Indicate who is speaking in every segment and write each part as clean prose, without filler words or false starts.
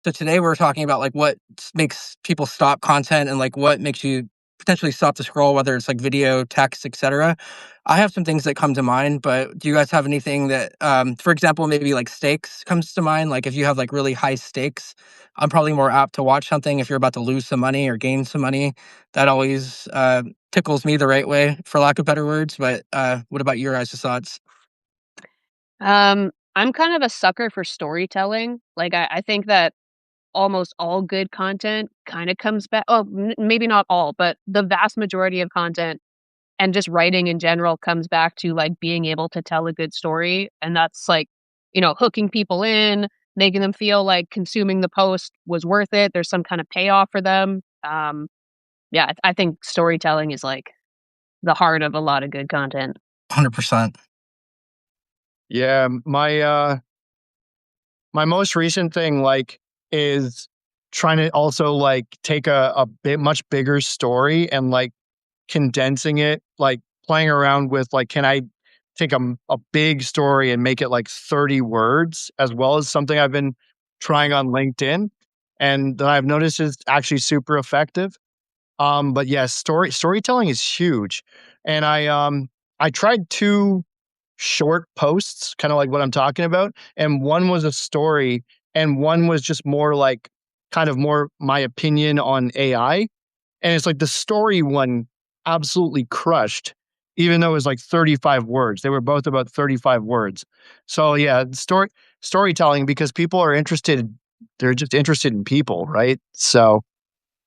Speaker 1: So today we're talking about like what makes people stop content and like what makes you potentially stop the scroll, whether it's like video, text, etc. I have some things that come to mind, but do you guys have anything that, for example, maybe like stakes comes to mind? Like if you have like really high stakes, I'm probably more apt to watch something if you're about to lose some money or gain some money. That always tickles me the right way, for lack of better words. But what about your guys' thoughts?
Speaker 2: I'm kind of a sucker for storytelling. Like, I think that almost all good content kind of comes back. Oh, maybe not all, but the vast majority of content and just writing in general comes back to like being able to tell a good story. And that's like, hooking people in, making them feel like consuming the post was worth it. There's some kind of payoff for them. Yeah, I think storytelling is like the heart of a lot of good content.
Speaker 1: 100%.
Speaker 3: Yeah, my most recent thing like is trying to also like take a bit much bigger story and like condensing it, like playing around with like, can I take a big story and make it like 30 words, as well as something I've been trying on LinkedIn and that I've noticed is actually super effective. But yes, storytelling is huge. And I tried two short posts, kind of like what I'm talking about. And one was a story, and one was just more like kind of more my opinion on AI. And it's like the story one absolutely crushed, even though it was like 35 words. They were both about 35 words. So yeah, storytelling, because people are interested, they're just interested in people, right? So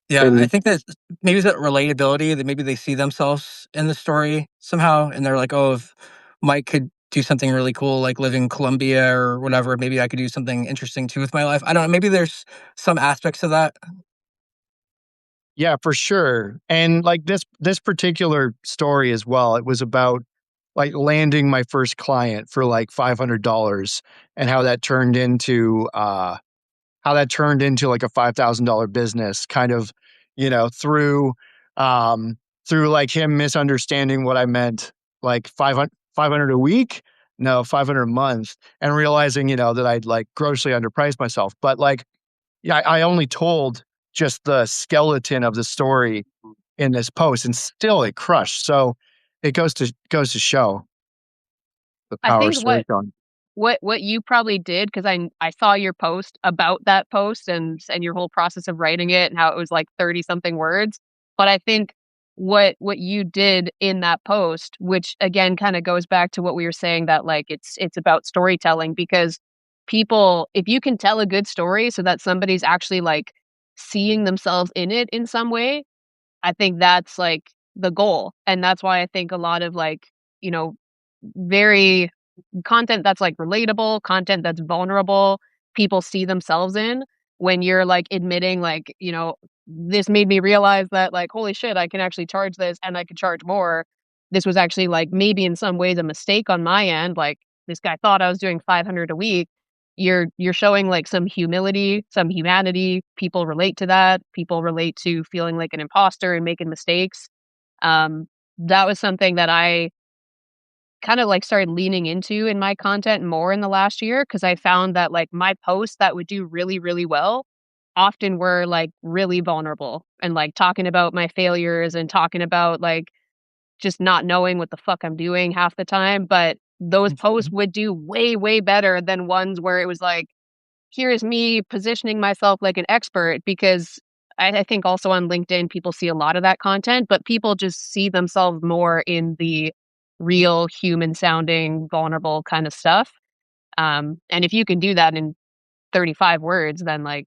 Speaker 1: Yeah, I
Speaker 3: and
Speaker 1: think that maybe that relatability that maybe they see themselves in the story somehow, and they're like, "Oh, if Mike could do something really cool, like live in Colombia or whatever, maybe I could do something interesting too with my life." I don't know. Maybe there's some aspects of that.
Speaker 3: yeah, for sure. And like this particular story as well, it was about like landing my first client for like $500 and how that turned into like a $5,000 business kind of, you know, um through like him misunderstanding what I meant, like 500 a week, no, 500 a month, and realizing, that I'd like grossly underpriced myself. But like, yeah, I only told just the skeleton of the story in this post, and still it crushed. So it goes to show the
Speaker 2: I
Speaker 3: power of
Speaker 2: think
Speaker 3: storytelling.
Speaker 2: what you probably did, because I saw your post about that post and your whole process of writing it and how it was like 30 something words. But I think what you did in that post, which again kind of goes back to what we were saying, that like it's about storytelling, because people, if you can tell a good story so that somebody's actually like seeing themselves in it in some way, I think that's like the goal. And that's why I think a lot of like, you know, very content that's like relatable, content that's vulnerable, people see themselves in, when you're like admitting like, this made me realize that like, holy shit, I can actually charge this and I could charge more. This was actually like maybe in some ways a mistake on my end. Like this guy thought I was doing 500 a week. You're showing like some humility, some humanity. People relate to that. People relate to feeling like an imposter and making mistakes. Um, that was something that I kind of like started leaning into in my content more in the last year, because I found that like my posts that would do really, really well often were like really vulnerable and like talking about my failures and talking about like just not knowing what the fuck I'm doing half the time. But those posts would do way, way better than ones where it was like, here's me positioning myself like an expert, because I think also on LinkedIn, people see a lot of that content, but people just see themselves more in the real human sounding, vulnerable kind of stuff. And if you can do that in 35 words, then like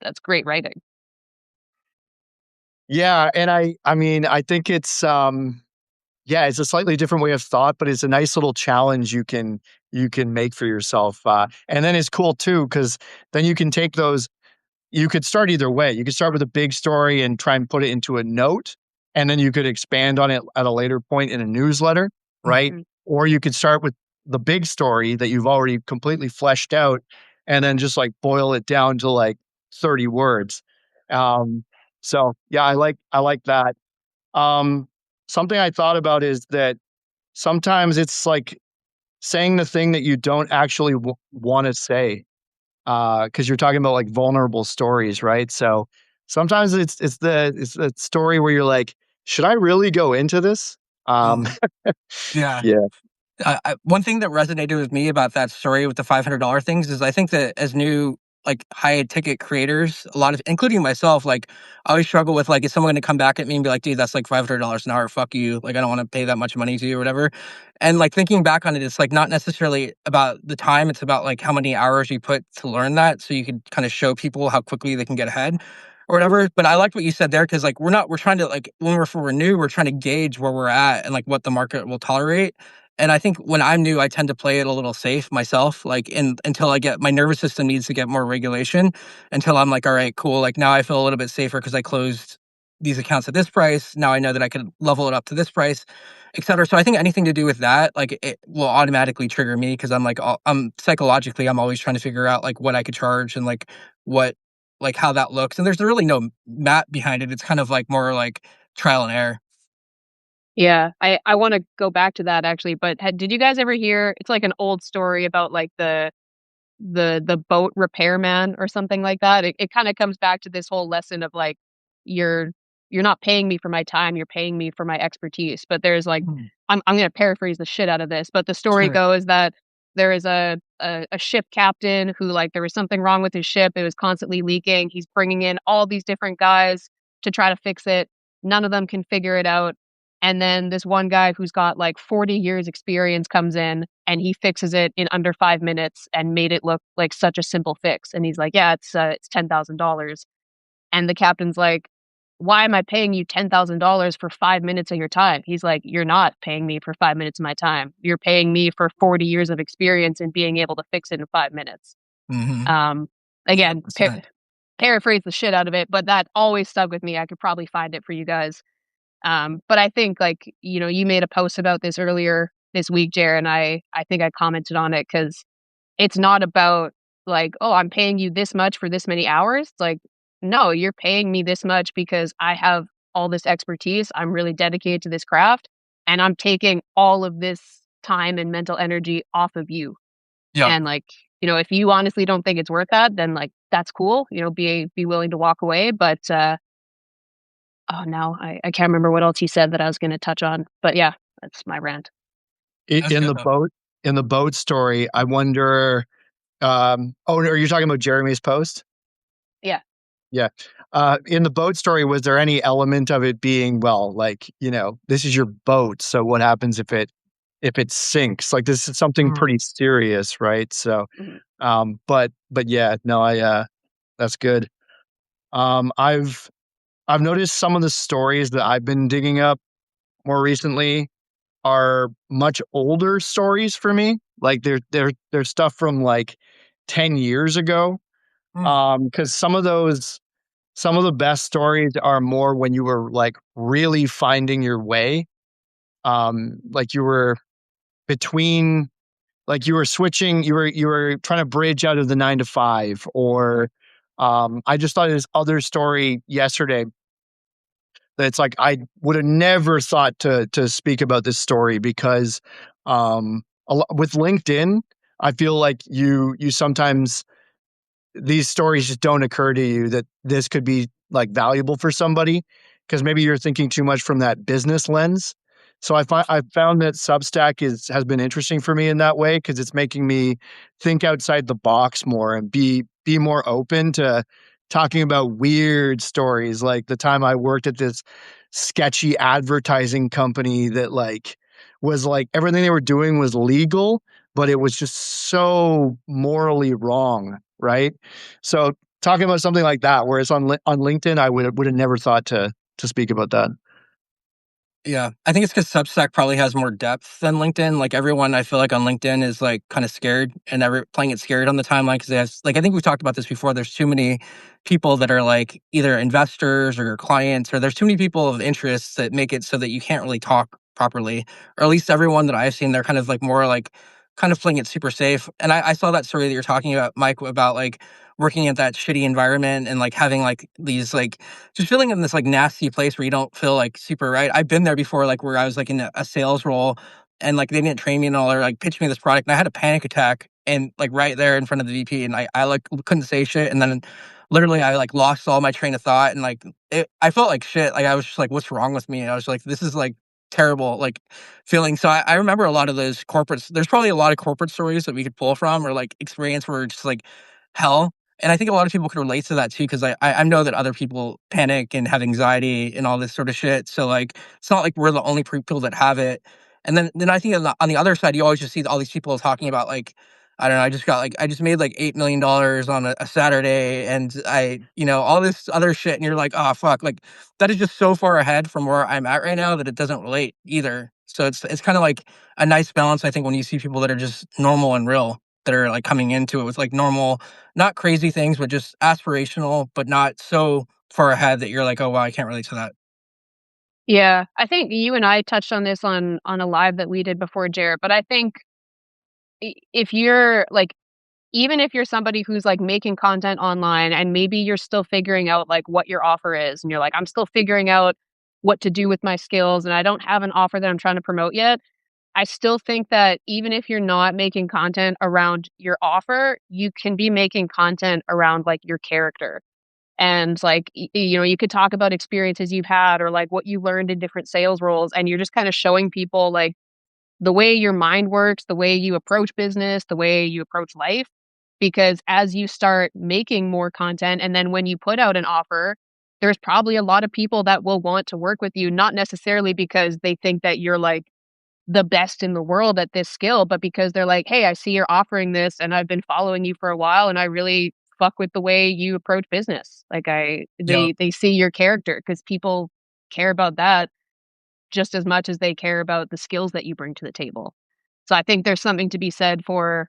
Speaker 2: that's great writing.
Speaker 3: Yeah, and I mean, I think yeah, it's a slightly different way of thought, but it's a nice little challenge you can make for yourself. And then it's cool too, because then you can take those. You could start either way. You could start with a big story and try and put it into a note, and then you could expand on it at a later point in a newsletter, right?
Speaker 2: Mhm.
Speaker 3: Or you could start with the big story that you've already completely fleshed out, and then just like boil it down to like 30 words. Um, so yeah, I like that. Um, Something I thought about is that sometimes it's like saying the thing that you don't actually want to say. because you're talking about like vulnerable stories, right? So sometimes it's the story where you're like, should I really go into this? Um,
Speaker 1: Mm, yeah.
Speaker 3: yeah.
Speaker 1: One thing that resonated with me about that story with the $500 things is I think that as new like high ticket creators, a lot of including myself, like I always struggle with like is someone going to come back at me and be like, dude, that's like $500 an hour, fuck you, like I don't want to pay that much money to you or whatever. And like thinking back on it, it's like not necessarily about the time, it's about like how many hours you put to learn that, so you can kind of show people how quickly they can get ahead or whatever. But I liked what you said there because like we're trying to like when we're new, we're trying to gauge where we're at and like what the market will tolerate. And I think when I'm new, I tend to play it a little safe myself, like until I get my nervous system needs to get more regulation until I'm like, all right, cool. Like now I feel a little bit safer because I closed these accounts at this price. Now I know that I can level it up to this price, et cetera. So I think anything to do with that, like it will automatically trigger me because I'm like, I'm psychologically, I'm always trying to figure out like what I could charge and like what, like how that looks. And there's really no math behind it. It's kind of like more like trial and error.
Speaker 2: Yeah, I want to go back to that actually, but did you guys ever hear? It's like an old story about like the boat repairman or something like that. It kind of comes back to this whole lesson of like you're you're not paying me for my time, you're paying me for my expertise. But there's like
Speaker 1: Mhm.
Speaker 2: I'm going to paraphrase the shit out of this, but the story
Speaker 1: Sure.
Speaker 2: goes that there is a ship captain who like there was something wrong with his ship. It was constantly leaking. He's bringing in all these different guys to try to fix it. None of them can figure it out. And then this one guy who's got like 40 years experience comes in and he fixes it in under 5 minutes and made it look like such a simple fix. And he's like, yeah, it's $10,000. And the captain's like, why am I paying you $10,000 for 5 minutes of your time? He's like, you're not paying me for 5 minutes of my time. You're paying me for 40 years of experience and being able to fix it in 5 minutes.
Speaker 1: Mm-hmm.
Speaker 2: Um, again,
Speaker 1: 100%.
Speaker 2: paraphrase the shit out of it, but that always stuck with me. I could probably find it for you guys. But I think like, you made a post about this earlier this week, Jer, and I think I commented on it because it's not about like, oh, I'm paying you this much for this many hours. It's like, no, you're paying me this much because I have all this expertise. I'm really dedicated to this craft and I'm taking all of this time and mental energy off of you.
Speaker 1: Yep.
Speaker 2: And like, if you honestly don't think it's worth that, then like that's cool. Be willing to walk away. But oh no, I can't remember what else you said that I was gonna touch on. But yeah, that's my rant.
Speaker 1: That's
Speaker 3: In
Speaker 1: good
Speaker 3: the
Speaker 1: though.
Speaker 3: boat story, I wonder. Oh, are you talking about Jeremy's post?
Speaker 2: Yeah.
Speaker 3: Yeah. In the boat story, was there any element of it being, well, like, this is your boat, so what happens if it sinks? Like this is something
Speaker 1: Mhm.
Speaker 3: pretty serious, right? So,
Speaker 2: Mhm.
Speaker 3: but yeah, no, that's good. I've noticed some of the stories that I've been digging up more recently are much older stories for me. Like they're stuff from like 10 years ago.
Speaker 1: Mm.
Speaker 3: Because some of the best stories are more when you were like really finding your way. Like you were between, like you were switching, you were trying to bridge out of the 9 to 5, or I just thought of this other story yesterday that's like I would have never thought to speak about this story because with LinkedIn, I feel like you sometimes these stories just don't occur to you that this could be like valuable for somebody because maybe you're thinking too much from that business lens. So I found that Substack has been interesting for me in that way because it's making me think outside the box more and be more open to talking about weird stories. Like the time I worked at this sketchy advertising company that like was like everything they were doing was legal, but it was just so morally wrong, right? So talking about something like that, whereas on LinkedIn, I would have never thought to speak about that.
Speaker 1: Yeah, I think it's because Substack probably has more depth than LinkedIn. Like everyone, I feel like on LinkedIn is like kind of scared and ever playing it scared on the timeline because there's like I think we've talked about this before. There's too many people that are like either investors or your clients, or there's too many people of interest that make it so that you can't really talk properly. Or at least everyone that I've seen, they're kind of like more like kind of playing it super safe. And I saw that story that you're talking about, Mike, about like working at that shitty environment and like having like these like just feeling in this like nasty place where you don't feel like super right. I've been there before, like where I was like in a sales role and like they didn't train me and all or like pitch me this product and I had a panic attack and like right there in front of the VP, and I like couldn't say shit, and then literally I like lost all my train of thought, and like I felt like shit. Like I was just like, what's wrong with me? I was like, this is like terrible like feeling. So I remember a lot of those corporates. There's probably a lot of corporate stories that we could pull from, or like experience where it's just like hell. And I think a lot of people can relate to that too, because I know that other people panic and have anxiety and all this sort of shit. So like it's not like we're the only people that have it. And then I think on the other side, you always just see all these people talking about like, I don't know, I just made like $8 million on a Saturday, and all this other shit, and you're like, oh fuck, like that is just so far ahead from where I'm at right now that it doesn't relate either. So it's kind of like a nice balance, I think, when you see people that are just normal and real, that are like coming into it with like normal, not crazy things, but just aspirational, but not so far ahead that you're like, oh wow, I can't relate to that.
Speaker 2: Yeah, I think you and I touched on this on a live that we did before, Jared, but I think if you're like, even if you're somebody who's like making content online and maybe you're still figuring out like what your offer is, and you're like, I'm still figuring out what to do with my skills and I don't have an offer that I'm trying to promote yet. I still think that even if you're not making content around your offer, you can be making content around like your character. And like, you could talk about experiences you've had or like what you learned in different sales roles. And you're just kind of showing people like the way your mind works, the way you approach business, the way you approach life. Because as you start making more content, and then when you put out an offer, there's probably a lot of people that will want to work with you, not necessarily because they think that you're like the best in the world at this skill, but because they're like, hey, I see you're offering this and I've been following you for a while and I really fuck with the way you approach business. Like
Speaker 1: Yeah.
Speaker 2: they see your character because people care about that just as much as they care about the skills that you bring to the table. So I think there's something to be said for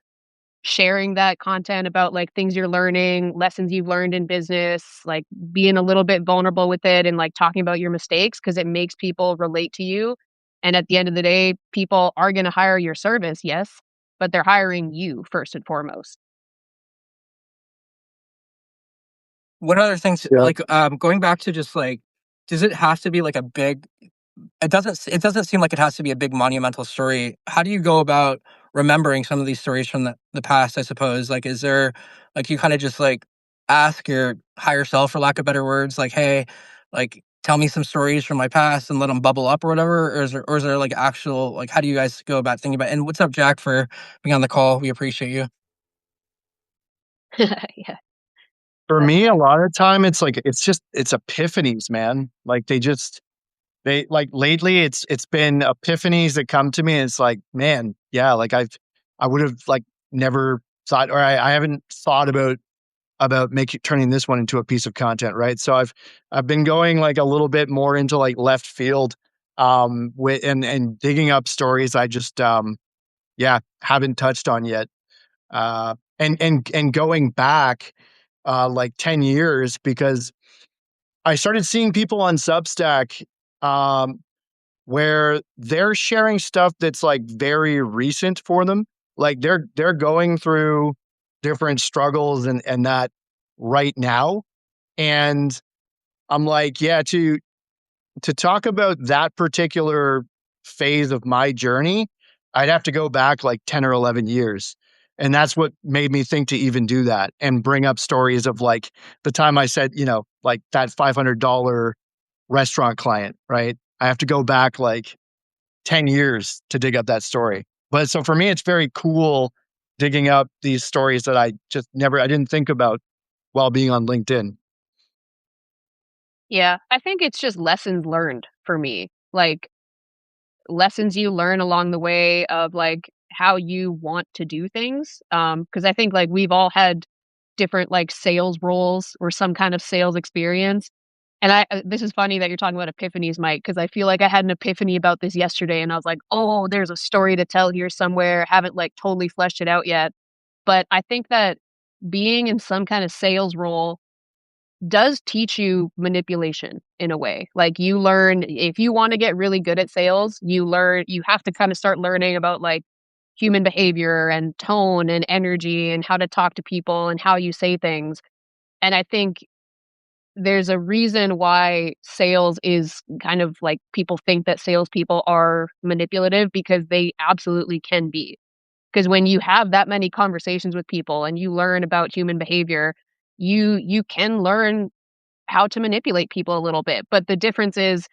Speaker 2: sharing that content about like things you're learning, lessons you've learned in business, like being a little bit vulnerable with it and like talking about your mistakes because it makes people relate to you. And at the end of the day, people are going to hire your service, yes, but they're hiring you first and foremost.
Speaker 1: What other things
Speaker 3: Yeah.
Speaker 1: like going back to just like, does it have to be like a big, it doesn't seem like it has to be a big monumental story. How do you go about remembering some of these stories from the past, I suppose? Like is there like you kind of just like ask your higher self, for lack of better words, like, hey, like tell me some stories from my past and let them bubble up or whatever, or is there like actual, like how do you guys go about thinking about it? And what's up, Jack, for being on the call? We appreciate you.
Speaker 2: Yeah.
Speaker 3: For
Speaker 2: But
Speaker 3: me, a lot of time, it's like it's epiphanies, man. Like, they like, lately, it's been epiphanies that come to me, and it's like, "Man, yeah, like, I would've, like, never thought, or I haven't thought about making turning this one into a piece of content," right? So I've been going, like, a little bit more into, like, left field, with and digging up stories I just, yeah, haven't touched on yet. And going back, like 10 years, because I started seeing people on Substack, um, where they're sharing stuff that's, like, very recent for them. Like, they're going through different struggles and that right now, and I'm like, yeah, to talk about that particular phase of my journey, I'd have to go back like 10 or 11 years. And that's what made me think to even do that and bring up stories of like the time I said, like that $500 restaurant client, right? I have to go back like 10 years to dig up that story. But so for me, it's very cool digging up these stories that I didn't think about while being on LinkedIn.
Speaker 2: yeah, I think it's just lessons learned for me. Like lessons you learn along the way of like how you want to do things. Because I think like we've all had different like sales roles or some kind of sales experience. And this is funny that you're talking about epiphanies, Mike, because I feel like I had an epiphany about this yesterday, and I was like, oh, there's a story to tell here somewhere. Haven't like totally fleshed it out yet, but I think that being in some kind of sales role does teach you manipulation in a way. Like you learn if you want to get really good at sales, you have to kind of start learning about like human behavior and tone and energy and how to talk to people and how you say things. And I think there's a reason why sales is kind of like people think that salespeople are manipulative because they absolutely can be. Because when you have that many conversations with people and you learn about human behavior, you can learn how to manipulate people a little bit. But the difference is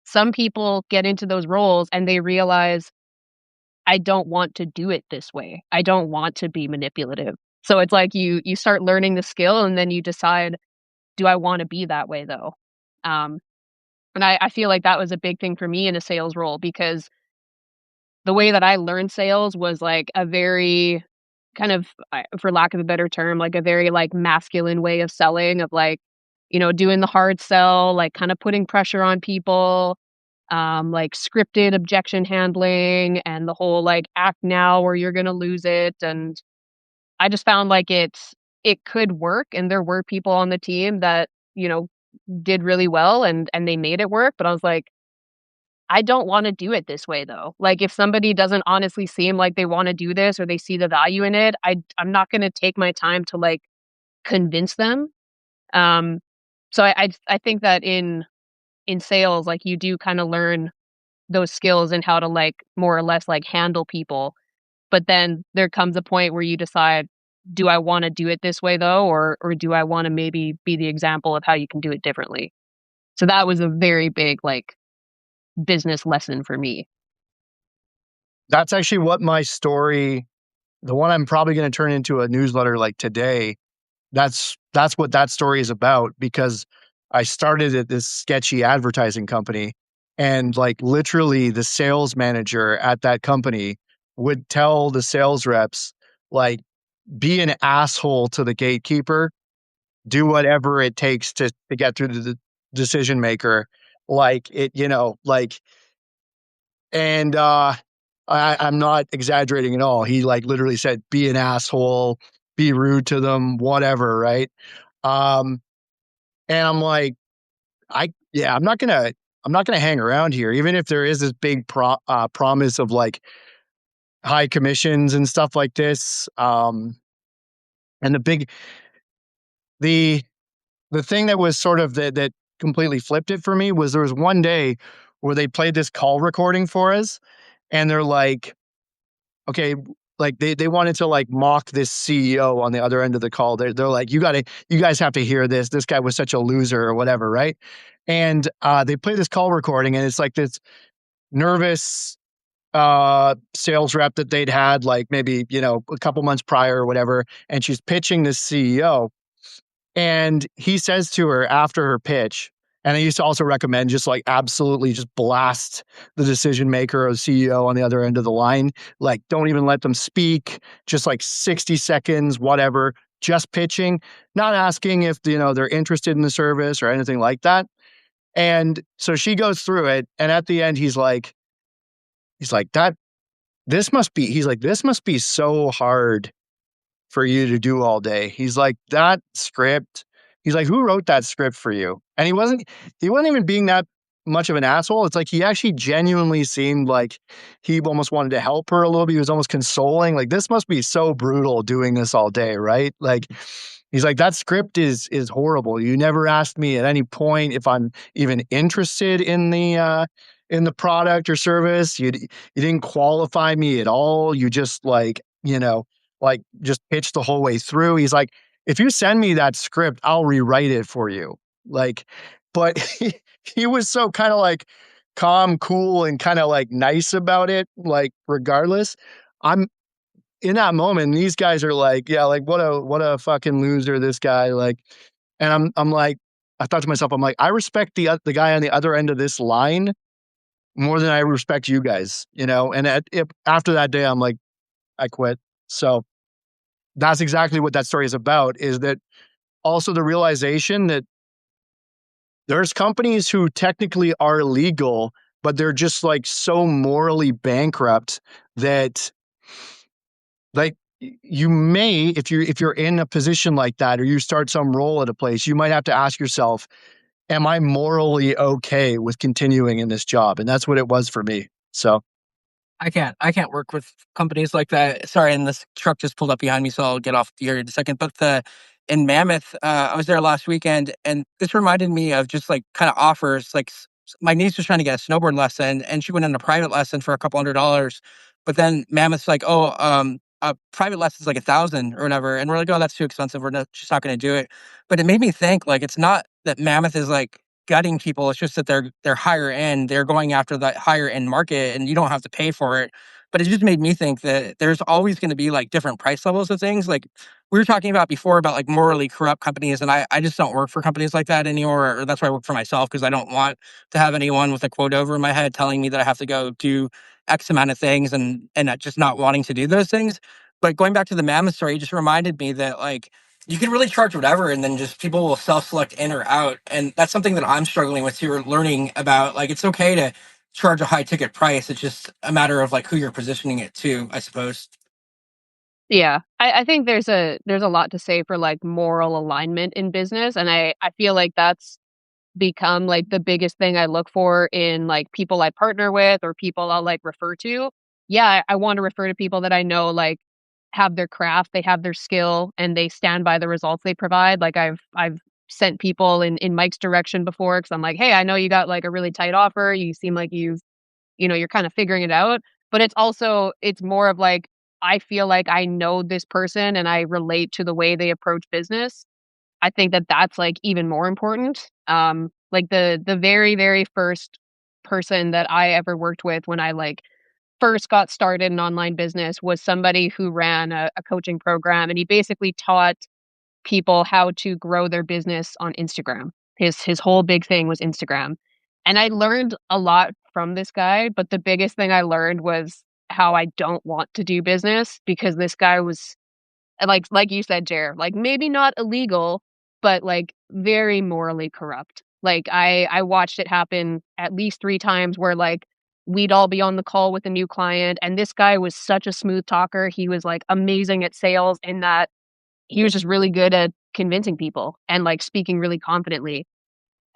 Speaker 2: some people get into those roles and they realize, I don't want to do it this way. I don't want to be manipulative. So it's like you start learning the skill and then you decide, do I want to be that way though? Um, and I feel like that was a big thing for me in a sales role, because the way that I learned sales was like a very kind of, for lack of a better term, like a very like masculine way of selling, of like, doing the hard sell, like kind of putting pressure on people, like scripted objection handling and the whole like act now or you're going to lose it. And I just found like it could work. And there were people on the team that, did really well and they made it work. But I was like, I don't want to do it this way though. Like if somebody doesn't honestly seem like they want to do this or they see the value in it, I'm not going to take my time to like convince them. Um, so I think that in sales, like you do kind of learn those skills and how to like more or less like handle people. But then there comes a point where you decide, do I want to do it this way though, or do I want to maybe be the example of how you can do it differently? So that was a very big like business lesson for me.
Speaker 3: That's actually what my story, the one I'm probably going to turn into a newsletter like today, that's what that story is about, because I started at this sketchy advertising company, and like literally the sales manager at that company would tell the sales reps, like, be an asshole to the gatekeeper, do whatever it takes to get through to the decision maker, like it, like, and I'm not exaggerating at all. He like literally said, be an asshole, be rude to them, whatever, right? Um, and I'm like, I'm not gonna hang around here, even if there is this big promise of like high commissions and stuff like this. And the the thing that was sort of that completely flipped it for me was there was one day where they played this call recording for us, and they're like, okay, like they wanted to like mock this CEO on the other end of the call. They're like, you guys have to hear this. This guy was such a loser or whatever, right? And they play this call recording, and it's like this nervous sales rep that they'd had like maybe a couple months prior or whatever, and she's pitching this CEO, and he says to her after her pitch, and I used to also recommend just like absolutely just blast the decision maker or the CEO on the other end of the line. Like, don't even let them speak, just like 60 seconds, whatever, just pitching, not asking if, they're interested in the service or anything like that. And so she goes through it. And at the end, he's like, this must be so hard for you to do all day. He's like, that script, he's like, who wrote that script for you? And he wasn't even being that much of an asshole. It's like he actually genuinely seemed like he almost wanted to help her a little bit. He was almost consoling. Like, this must be so brutal doing this all day, right? Like, he's like, that script is horrible. You never asked me at any point if I'm even interested in the product or service. You didn't qualify me at all. You just like just pitch the whole way through. He's like, if you send me that script, I'll rewrite it for you. Like, but he was so kind of like calm, cool, and kind of like nice about it. Like, regardless, I'm in that moment. These guys are like, yeah, like what a fucking loser this guy. Like, and I'm like, I thought to myself, I'm like, I respect the guy on the other end of this line more than I respect you guys, And after that day, I'm like, I quit. So that's exactly what that story is about, is that also the realization that there's companies who technically are legal, but they're just like so morally bankrupt that like you may, if you're in a position like that, or you start some role at a place, you might have to ask yourself, am I morally okay with continuing in this job? And that's what it was for me. So
Speaker 1: I can't work with companies like that. Sorry, and this truck just pulled up behind me, so I'll get off here in a second. But in Mammoth, I was there last weekend, and this reminded me of just like kind of offers. Like my niece was trying to get a snowboard lesson, and she went on a private lesson for a couple $100. But then Mammoth's like, oh, private lessons like 1,000 or whatever, and we're like, oh, that's too expensive. Just not going to do it. But it made me think like it's not that Mammoth is like gutting people. It's just that they're higher end. They're going after that higher end market, and you don't have to pay for it. But it just made me think that there's always going to be like different price levels of things. Like we were talking about before about like morally corrupt companies, and I just don't work for companies like that anymore. Or that's why I work for myself because I don't want to have anyone with a quote over my head telling me that I have to go do X amount of things and just not wanting to do those things. But going back to the Mammoth story, it just reminded me that like you can really charge whatever, and then just people will self-select in or out, and that's something that I'm struggling with too, or learning about. Like it's okay to charge a high ticket price. It's just a matter of like who you're positioning it to, I suppose.
Speaker 2: Yeah. I think there's a lot to say for like moral alignment in business. And I feel like that's become like the biggest thing I look for in like people I partner with or people I'll like refer to. Yeah, I want to refer to people that I know like have their craft, they have their skill, and they stand by the results they provide. Like I've sent people in Mike's direction before because I'm like, hey, I know you got like a really tight offer. You seem like you're kind of figuring it out. But it's more of like I feel like I know this person and I relate to the way they approach business. I think that that's, like, even more important. Like, the very, very first person that I ever worked with when I, like, first got started in online business was somebody who ran a coaching program, and he basically taught people how to grow their business on Instagram. His whole big thing was Instagram. And I learned a lot from this guy, but the biggest thing I learned was how I don't want to do business because this guy was like you said, Jer, like maybe not illegal, but like very morally corrupt. Like I watched it happen at least 3 times where like we'd all be on the call with a new client and this guy was such a smooth talker. He was like amazing at sales in that he was just really good at convincing people and like speaking really confidently.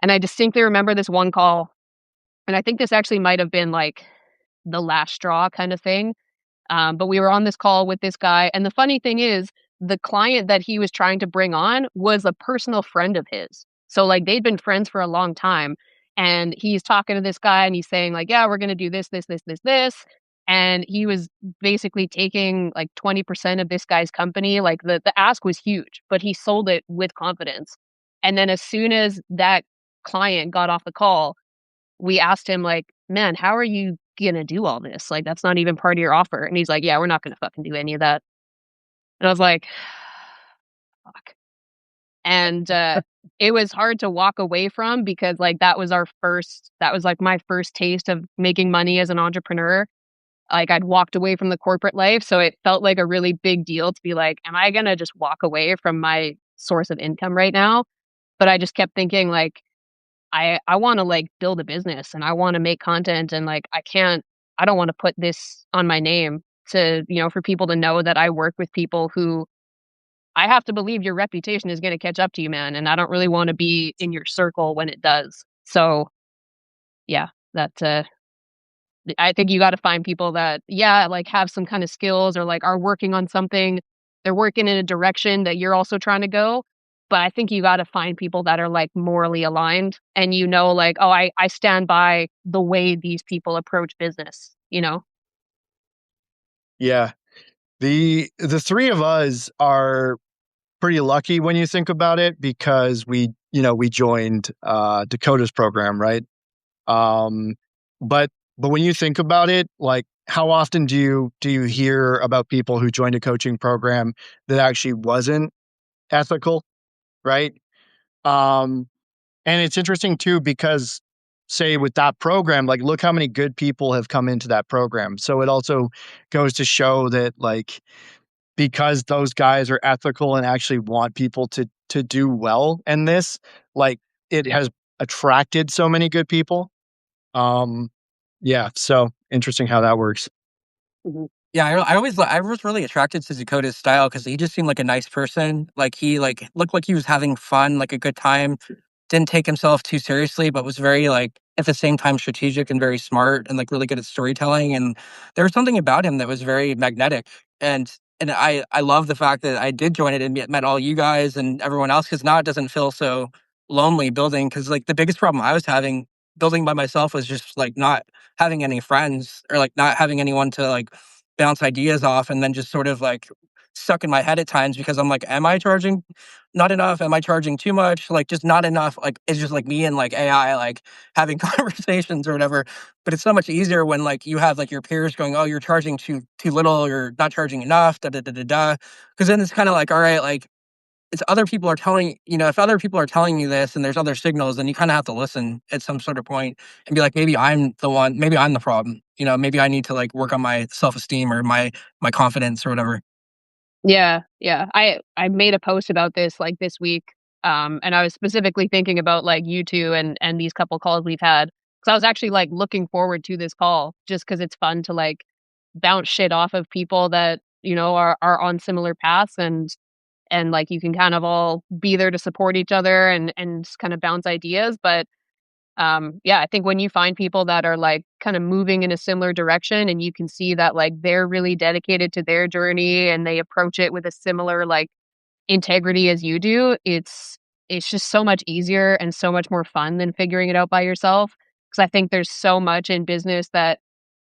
Speaker 2: And I distinctly remember this one call, and I think this actually might have been like the last straw kind of thing. But we were on this call with this guy, and the funny thing is, the client that he was trying to bring on was a personal friend of his. So like they'd been friends for a long time, and he's talking to this guy, and he's saying like, "Yeah, we're gonna do this, this, this, this, this," and he was basically taking like 20% of this guy's company. Like the ask was huge, but he sold it with confidence. And then as soon as that client got off the call, we asked him like, "Man, how are you gonna do all this? Like, that's not even part of your offer." And he's like, "Yeah, we're not gonna fucking do any of that." And I was like, "Fuck." And, it was hard to walk away from because, like, that was, like, my first taste of making money as an entrepreneur. Like, I'd walked away from the corporate life, so it felt like a really big deal to be like, "Am I gonna just walk away from my source of income right now?" But I just kept thinking, like, I wanna, like, build a business and I wanna make content and, like, I don't wanna put this on my name for people to know that I work with people who I have to believe your reputation is gonna catch up to you, man, and I don't really wanna be in your circle when it does. So, yeah, that, I think you gotta find people that, yeah, like, have some kinda skills or, like, are working on something. They're working in a direction that you're also trying to go, but I think you gotta find people that are, like, morally aligned and like, "Oh, I stand by the way these people approach business," you know?
Speaker 3: Yeah. The 3 of us are pretty lucky when you think about it because we joined, Dakota's program, right? Um, but when you think about it, like, how often do you hear about people who joined a coaching program that actually wasn't ethical, right? Um, and it's interesting too because, say, with that program, like, look how many good people have come into that program. So it also goes to show that, like, because those guys are ethical and actually want people to do well in this, like, it has attracted so many good people. Um, yeah, so interesting how that works.
Speaker 2: Mhm.
Speaker 1: Yeah, I was really attracted to Dakota's style because he just seemed like a nice person. Like he like looked like he was having fun, like a good time. Didn't take himself too seriously, but was very like at the same time strategic and very smart and like really good at storytelling. And there was something about him that was very magnetic. And I love the fact that I did join it and met all you guys and everyone else because now it doesn't feel so lonely building. Because like the biggest problem I was having building by myself was just like not having any friends or like not having anyone to like bounce ideas off and then just sort of like stuck in my head at times because I'm like, am I charging not enough? Am I charging too much? Like just not enough. Like it's just like me and like AI like having conversations or whatever. But it's so much easier when like you have like your peers going, oh, you're charging too little, you're not charging enough, da da da da da. Because then it's kind of like, all right, like it's other people are telling if other people are telling you this and there's other signals, then you kind of have to listen at some sort of point and be like, maybe I'm the one, maybe I'm the problem. Maybe I need to like work on my self esteem or my confidence or whatever.
Speaker 2: Yeah, yeah. I made a post about this like this week, and I was specifically thinking about like you two and these couple calls we've had because I was actually like looking forward to this call just because it's fun to like bounce shit off of people that are on similar paths and like you can kind of all be there to support each other and kind of bounce ideas. But yeah, I think when you find people that are like kind of moving in a similar direction and you can see that like they're really dedicated to their journey and they approach it with a similar like integrity as you do, it's just so much easier and so much more fun than figuring it out by yourself. Because I think there's so much in business that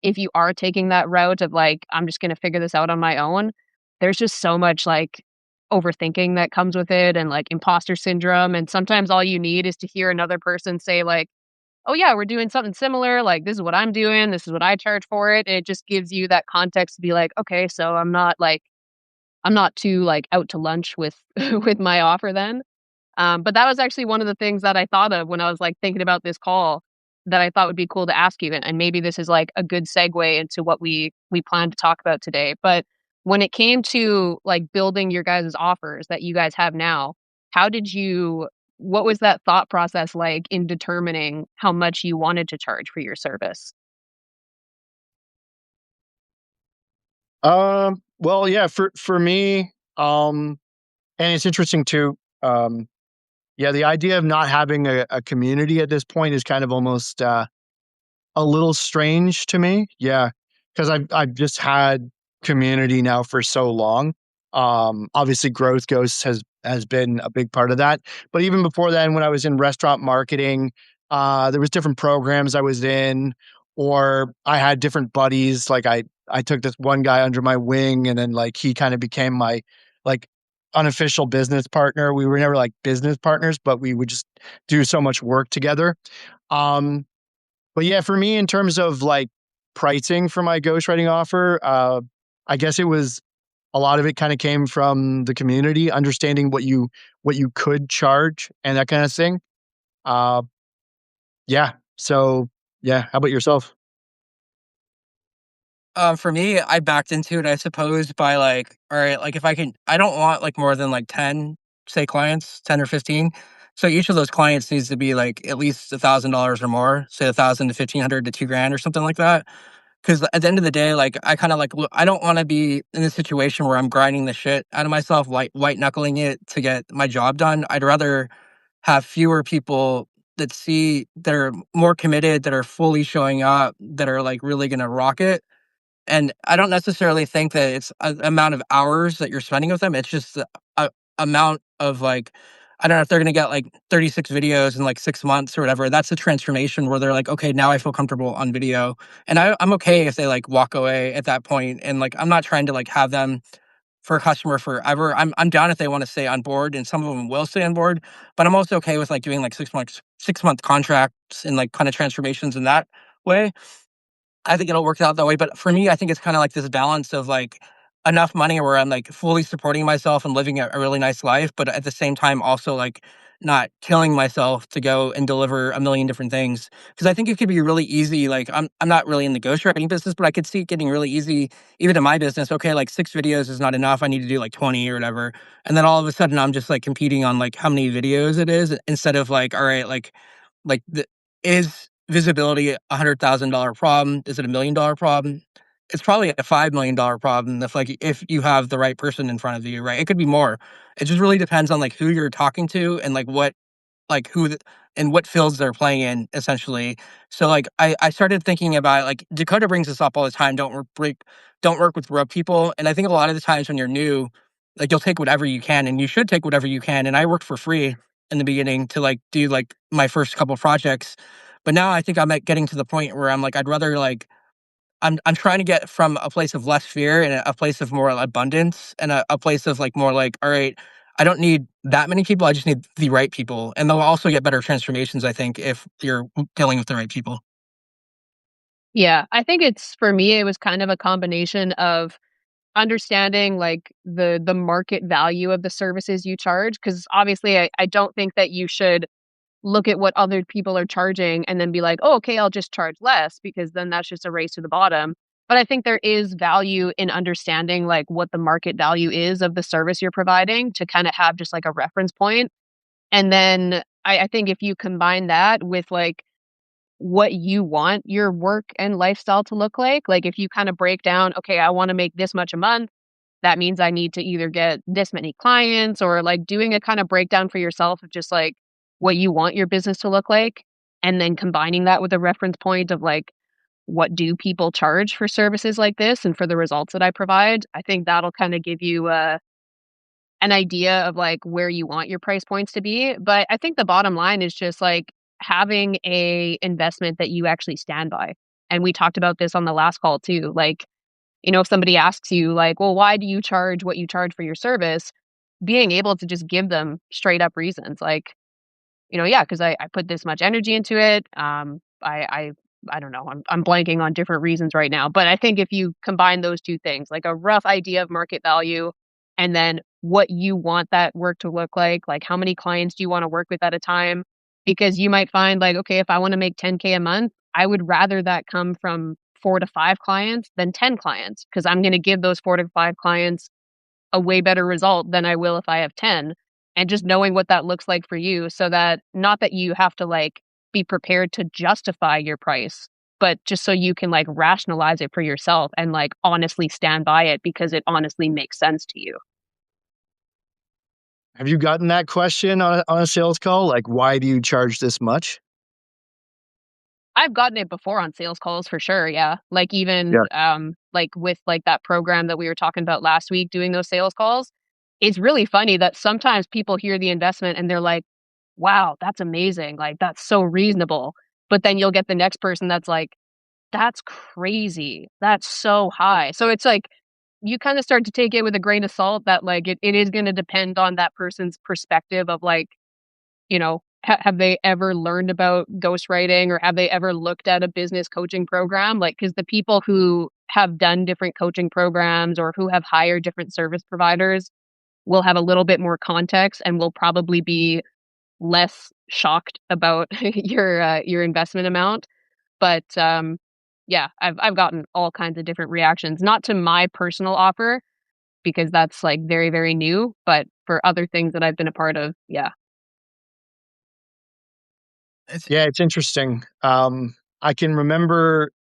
Speaker 2: if you are taking that route of like, I'm just going to figure this out on my own, there's just so much like overthinking that comes with it and like imposter syndrome. And sometimes all you need is to hear another person say, like, oh, yeah, we're doing something similar. Like, this is what I'm doing. This is what I charge for it. And it just gives you that context to be like, okay, so I'm not too like out to lunch with with my offer then. But that was actually one of the things that I thought of when I was like thinking about this call that I thought would be cool to ask you. And maybe this is like a good segue into what we plan to talk about today. But when it came to like building your guys' offers that you guys have now, how did you what was that thought process like in determining how much you wanted to charge for your service?
Speaker 3: Well, yeah, for me, and it's interesting too. Yeah, the idea of not having a community at this point is kind of almost a little strange to me. Yeah, because I've just had community now for so long. Obviously, Growth Ghosts has been a big part of that. But even before then, when I was in restaurant marketing, there was different programs I was in, or I had different buddies. Like I took this one guy under my wing, and then like he kind of became my like unofficial business partner. We were never like business partners, but we would just do so much work together. Um, but yeah, for me, in terms of like pricing for my ghostwriting offer, I guess it was a lot of it kind of came from the community, understanding what you could charge and that kind of thing. Uh, yeah. So yeah, how about yourself?
Speaker 1: For me, I backed into it, I suppose, by like, all right, like if I can, I don't want like more than like 10, say clients, 10 or 15. So each of those clients needs to be like at least $1,000 or more, say 1,000 to 1,500 to 2 grand or something like that. Because at the end of the day, like I kind of like, I don't want to be in a situation where I'm grinding the shit out of myself, like white knuckling it to get my job done. I'd rather have fewer people that are more committed, that are fully showing up, that are like really going to rock it. And I don't necessarily think that it's a amount of hours that you're spending with them. It's just the amount of like, I don't know if they're gonna get like 36 videos in like 6 months or whatever. That's a transformation where they're like, okay, now I feel comfortable on video. And I'm okay if they like walk away at that point. And like I'm not trying to like have them for a customer forever. I'm down if they want to stay on board, and some of them will stay on board. But I'm also okay with like doing like 6-month contracts and like kind of transformations in that way. I think it'll work out that way, but for me, I think it's kinda like this balance of, like, enough money where I'm, like, fully supporting myself and living a really nice life, but at the same time, also, like, not killing myself to go and deliver a million different things. Because I think it could be really easy, like, I'm not really in the ghostwriting business, but I could see it getting really easy even in my business. Okay, like, 6 videos is not enough, I need to do, like, 20 or whatever, and then all of a sudden, I'm just, like, competing on, like, how many videos it is instead of, like, alright, like, the is visibility a $100,000 problem? Is it $1 million problem? It's probably a $5 million problem if you have the right person in front of you, right? It could be more. It just really depends on like who you're talking to and like what like who the, and what fields they're playing in essentially. So like I started thinking about like Dakota brings this up all the time. Don't work with rope people. And I think a lot of the times when you're new, like you'll take whatever you can, and you should take whatever you can. And I worked for free in the beginning to like do like my first couple projects. But now I think I'm getting to the point where I'm like, I'm trying to get from a place of less fear and a place of more abundance and a place of like more like, all right, I don't need that many people. I just need the right people. And they'll also get better transformations, I think, if you're dealing with the right people.
Speaker 2: Yeah, I think it's for me, it was kind of a combination of understanding like the market value of the services you charge. Because obviously I don't think that you should look at what other people are charging and then be like, oh, okay, I'll just charge less because then that's just a race to the bottom. But I think there is value in understanding like what the market value is of the service you're providing to kind of have just like a reference point. And then I think if you combine that with like what you want your work and lifestyle to look like if you kind of break down, okay, I want to make this much a month, that means I need to either get this many clients or like doing a kind of breakdown for yourself of just like what you want your business to look like. And then combining that with a reference point of like, what do people charge for services like this and for the results that I provide? I think that'll kind of give you an idea of like where you want your price points to be. But I think the bottom line is just like having a investment that you actually stand by. And we talked about this on the last call too. Like, if somebody asks you like, well, why do you charge what you charge for your service? Being able to just give them straight up reasons like, yeah, because I put this much energy into it. I don't know. I'm blanking on different reasons right now, but I think if you combine those two things, like a rough idea of market value, and then what you want that work to look like how many clients do you want to work with at a time? Because you might find like, okay, if I want to make 10K a month, I would rather that come from 4 to 5 clients than 10 clients because I'm going to give those 4 to 5 clients a way better result than I will if I have 10. And just knowing what that looks like for you so that not that you have to like be prepared to justify your price, but just so you can like rationalize it for yourself and like honestly stand by it because it honestly makes sense to you.
Speaker 3: Have you gotten that question on a sales call? Like, why do you charge this much?
Speaker 2: I've gotten it before on sales calls for sure, yeah. Like even,
Speaker 3: Yeah.
Speaker 2: like with like that program that we were talking about last week doing those sales calls, it's really funny that sometimes people hear the investment and they're like, "Wow, that's amazing, like, that's so reasonable." But then you'll get the next person that's like, "That's crazy. That's so high." So it's like, you kinda start to take it with a grain of salt that, like, it is gonna depend on that person's perspective of, like, have they ever learned about ghostwriting or have they ever looked at a business coaching program? Like, because the people who have done different coaching programs or who have hired different service providers will have a little bit more context and will probably be less shocked about your investment amount. But yeah, I've gotten all kinds of different reactions, not to my personal offer because that's like very, very new, but for other things that I've been a part of, yeah.
Speaker 1: It's
Speaker 3: Yeah, it's interesting. I can remember,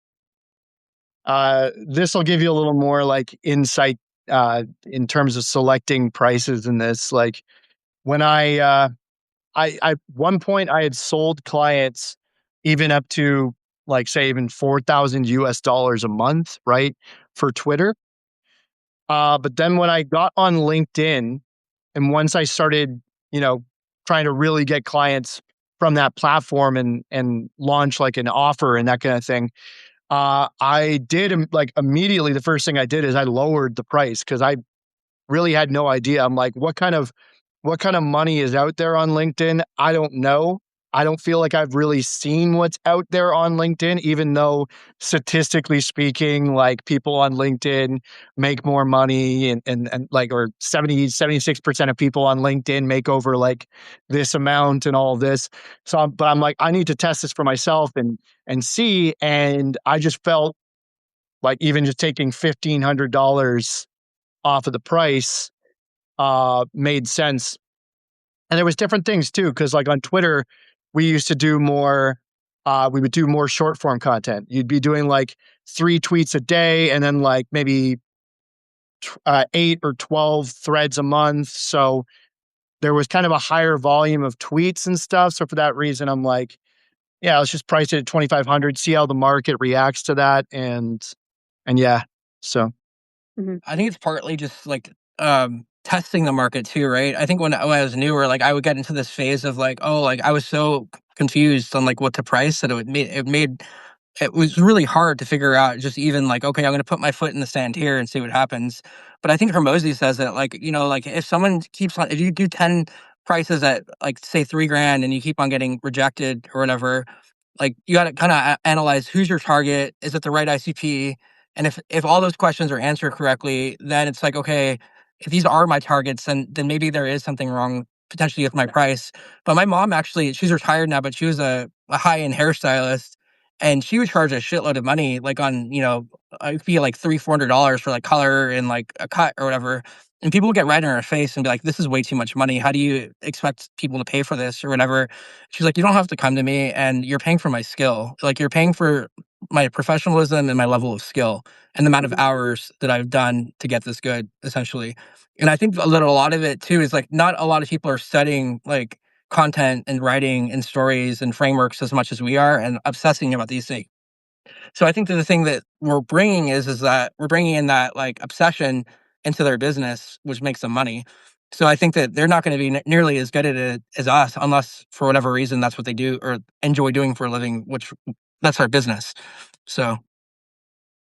Speaker 3: this will give you a little more like insight, in terms of selecting prices in this. Like when I one point I had sold clients even up to like say even 4,000 US dollars a month, right? For Twitter. But then when I got on LinkedIn and once I started, you know, trying to really get clients from that platform and launch like an offer and that kind of thing, I did like immediately the first thing I did is I lowered the price because I really had no idea. I'm like, what kind of money is out there on LinkedIn? I don't know. I don't feel like I've really seen what's out there on LinkedIn, even though statistically speaking, like people on LinkedIn make more money and like, or 76% of people on LinkedIn make over like this amount and all of this. So, but I'm like, I need to test this for myself and see. And I just felt like even just taking $1,500 off of the price made sense. And there was different things too, because like on Twitter, we used to do more. We would do more short form content. You'd be doing like 3 tweets a day, and then like maybe 8 or 12 threads a month. So there was kind of a higher volume of tweets and stuff. So for that reason, I'm like, yeah, let's just price it at 2,500, see how the market reacts to that, and yeah. So
Speaker 2: Mhm.
Speaker 1: I think it's partly just like testing the market too, right? I think when I was newer, like I would get into this phase of like, oh, like I was so confused on like what to price that it made it was really hard to figure out just even like, okay, I'm going to put my foot in the sand here and see what happens. But I think Hermosi says that, like, like if someone keeps on, if you do 10 prices at like, say, 3 grand and you keep on getting rejected or whatever, like you got to kind of analyze who's your target. Is it the right ICP? And if all those questions are answered correctly, then it's like, okay, if these are my targets, then maybe there is something wrong potentially with my price. But my mom actually, she's retired now, but she was a high end hairstylist, and she would charge a shitload of money, like on, it'd be like $300-400 for like color and like a cut or whatever. And people would get right in her face and be like, "This is way too much money. How do you expect people to pay for this or whatever?" She's like, "You don't have to come to me, and you're paying for my skill. Like you're paying for my professionalism and my level of skill and the amount of hours that I've done to get this good, essentially." And I think a lot of it too is like not a lot of people are studying like content and writing and stories and frameworks as much as we are and obsessing about these things. So I think that the thing that we're bringing is that we're bringing in that like obsession into their business, which makes them money. So I think that they're not going to be nearly as good at it as us, unless for whatever reason that's what they do or enjoy doing for a living, which that's our business. So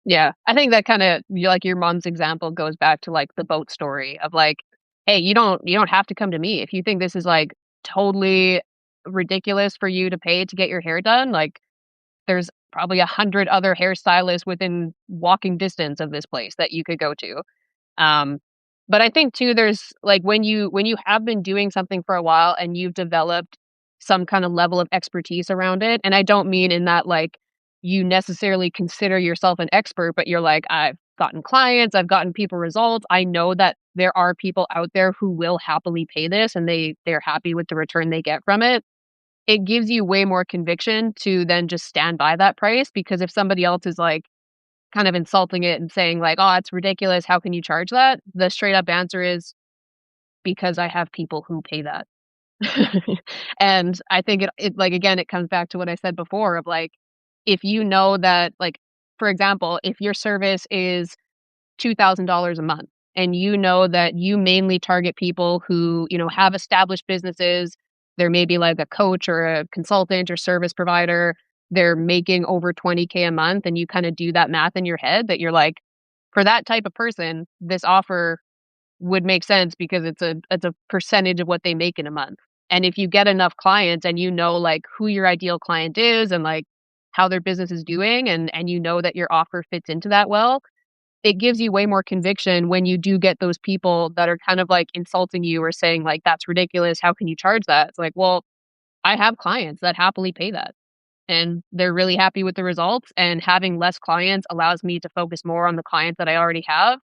Speaker 2: Yeah, I think that kind of like your mom's example goes back to like the boat story of like, hey, you don't have to come to me if you think this is like totally ridiculous for you to pay to get your hair done. Like, there's probably 100 other hairstylists within walking distance of this place that you could go to. Um, but I think too, there's like when you have been doing something for a while and you've developed some kind of level of expertise around it, and I don't mean in that like you necessarily consider yourself an expert, but you're like, I've gotten clients, I've gotten people results. I know that there are people out there who will happily pay this and they're happy with the return they get from it. It gives you way more conviction to then just stand by that price because if somebody else is like kind of insulting it and saying like, "Oh, it's ridiculous. How can you charge that?" The straight up answer is because I have people who pay that. And I think it like again it comes back to what I said before of like if you know that like for example, if your service is $2,000 a month and you know that you mainly target people who, have established businesses, they're maybe like a coach or a consultant or service provider, they're making over 20K a month and you kind of do that math in your head that you're like for that type of person, this offer would make sense because it's a percentage of what they make in a month. And if you get enough clients and you know like who your ideal client is and like how their business is doing and you know that your offer fits into that well, it gives you way more conviction when you do get those people that are kind of like insulting you or saying like that's ridiculous, how can you charge that? It's like, well, I have clients that happily pay that and they're really happy with the results, and having less clients allows me to focus more on the clients that I already have.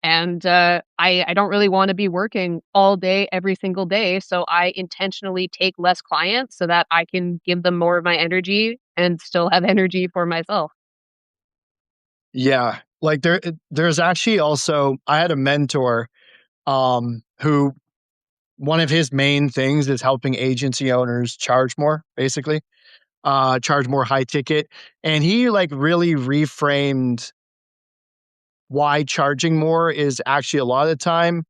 Speaker 2: And I don't really want to be working all day every single day, so I intentionally take less clients so that I can give them more of my energy and still have energy for myself.
Speaker 3: Yeah. Like there's actually also I had a mentor who one of his main things is helping agency owners charge more, basically. Charge more high ticket. And he like really reframed why charging more is actually a lot of the time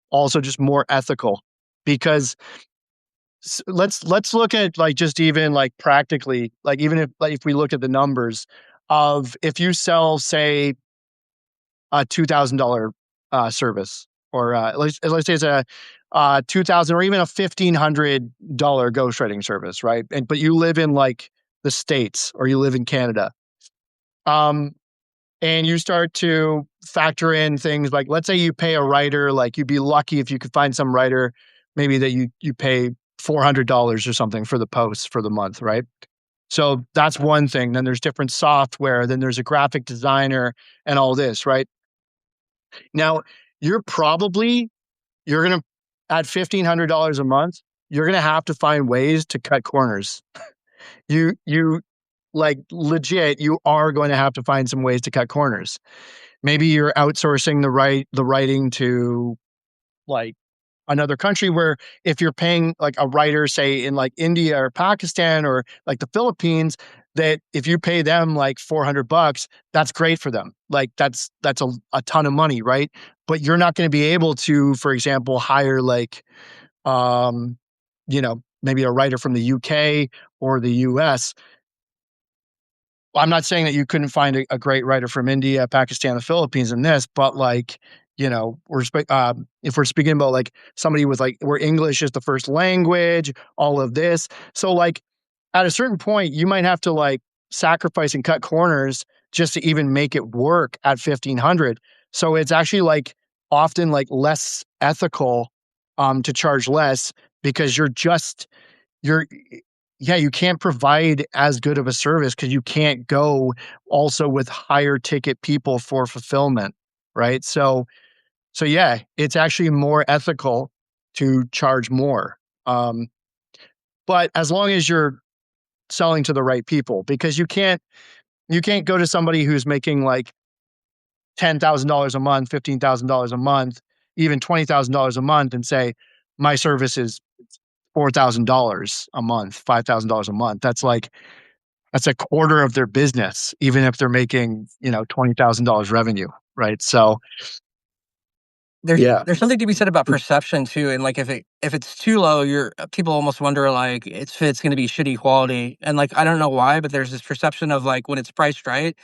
Speaker 3: also just more ethical. Because let's look at like just even like practically, like even if we look at the numbers of if you sell, say, a $2,000 service, or let's say it's a 2,000 or even a $1,500 ghostwriting service, right? And but you live in like the States or you live in Canada, um, and you start to factor in things like, let's say you pay a writer, like you'd be lucky if you could find some writer, maybe that you pay $400 or something for the posts for the month, right? So that's one thing. Then there's different software. Then there's a graphic designer and all this, right? Now, you're probably you're gonna at $1,500 a month, you're gonna have to find ways to cut corners. You like legit, you are going to have to find some ways to cut corners. Maybe you're outsourcing the writing to like another country where if you're paying like a writer, say in like India or Pakistan or like the Philippines, that if you pay them like $400, that's great for them. Like that's a ton of money, right? But you're not going to be able to, for example, hire like, um, maybe a writer from the UK or the US I'm not saying that you couldn't find a great writer from India, Pakistan, the Philippines in this, but like, if we're speaking about like somebody with like where English is the first language, all of this. So like at a certain point, you might have to like sacrifice and cut corners just to even make it work at 1500. So it's actually like often like less ethical to charge less because you're yeah, you can't provide as good of a service because you can't go also with higher ticket people for fulfillment, right? So yeah, it's actually more ethical to charge more. Um, but as long as you're selling to the right people, because you can't go to somebody who's making like $10,000 a month, $15,000 a month, even $20,000 a month and say, my service is $4,000 a month, $5,000 a month. That's a quarter of their business, even if they're making, $20,000 revenue, right? So,
Speaker 1: There's
Speaker 3: yeah,
Speaker 1: there's something to be said about perception too, and like if it's too low, you're people almost wonder like it's going to be shitty quality, and like I don't know why, but there's this perception of like when it's priced right,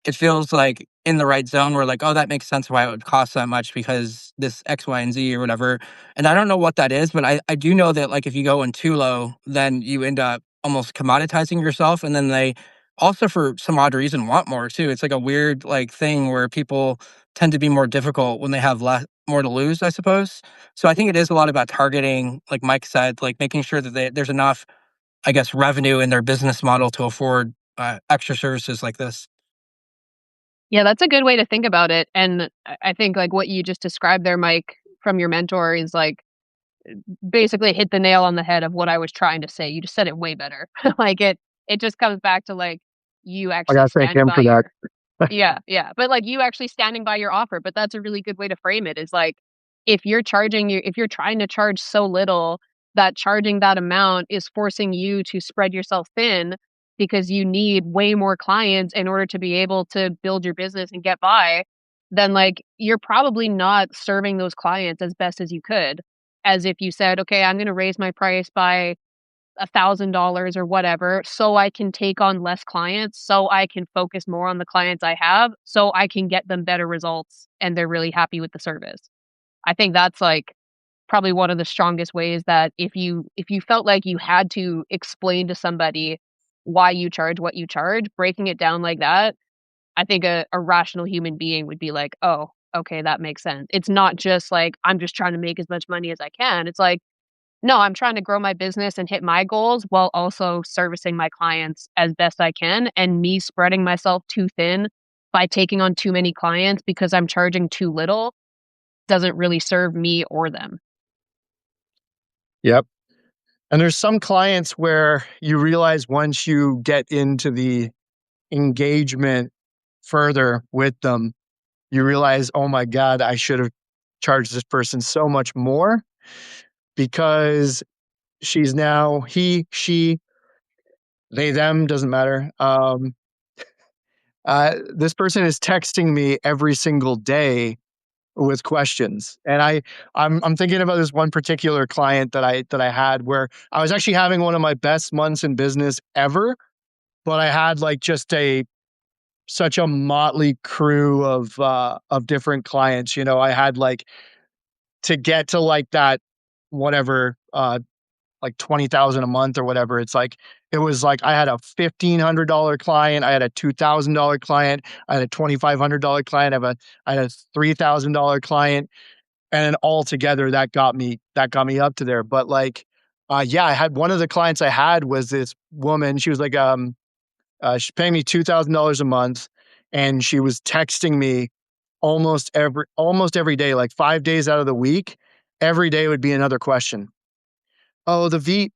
Speaker 1: it feels like in the right zone where like oh that makes sense why it would cost that much because this X, Y, and Z or whatever, and I don't know what that is, but I do know that like if you go in too low, then you end up almost commoditizing yourself, and then they also for some odd reason want more too. It's like a weird like thing where people tend to be more difficult when they have less more to lose, I suppose. So I think it is a lot about targeting, like Mike said, like making sure that there's enough, I guess, revenue in their business model to afford extra services like this.
Speaker 2: Yeah, that's a good way to think about it. And I think like what you just described there, Mike, from your mentor is like basically hit the nail on the head of what I was trying to say. You just said it way better. Like it just comes back to like you
Speaker 3: I
Speaker 2: actually
Speaker 3: gotta thank
Speaker 2: standing
Speaker 3: him
Speaker 2: by
Speaker 3: for that.
Speaker 2: your yeah, yeah. But like you actually standing by your offer. But that's a really good way to frame it is like if you're trying to charge so little that charging that amount is forcing you to spread yourself thin because you need way more clients in order to be able to build your business and get by, then like you're probably not serving those clients as best as you could. As if you said, okay, I'm going to raise my price by $1,000 or whatever, so I can take on less clients, so I can focus more on the clients I have, so I can get them better results and they're really happy with the service. I think that's like probably one of the strongest ways that if you felt like you had to explain to somebody why you charge what you charge, breaking it down like that, I think a rational human being would be like, "Oh, okay, that makes sense." It's not just like I'm just trying to make as much money as I can. It's like no, I'm trying to grow my business and hit my goals while also servicing my clients as best I can. And me spreading myself too thin by taking on too many clients because I'm charging too little doesn't really serve me or them.
Speaker 3: Yep. And there's some clients where you realize once you get into the engagement further with them, you realize, oh my God, I should have charged this person so much more because she's now he, she, they, them, doesn't matter. This person is texting me every single day with questions. And I'm thinking about this one particular client that I had where I was actually having one of my best months in business ever, but I had like just a such a motley crew of different clients. I had like to get to like that whatever like 20,000 a month or whatever. It was like I had a $1,500 client, I had a $2,000 client, I had a $2,500 client, I had a $3,000 client, and then all together that got me up to there. But like, yeah, I had one of the clients I had was this woman. She was like, she's paying me $2,000 a month, and she was texting me almost every day, like 5 days out of the week. Every day would be another question. Oh, the VA,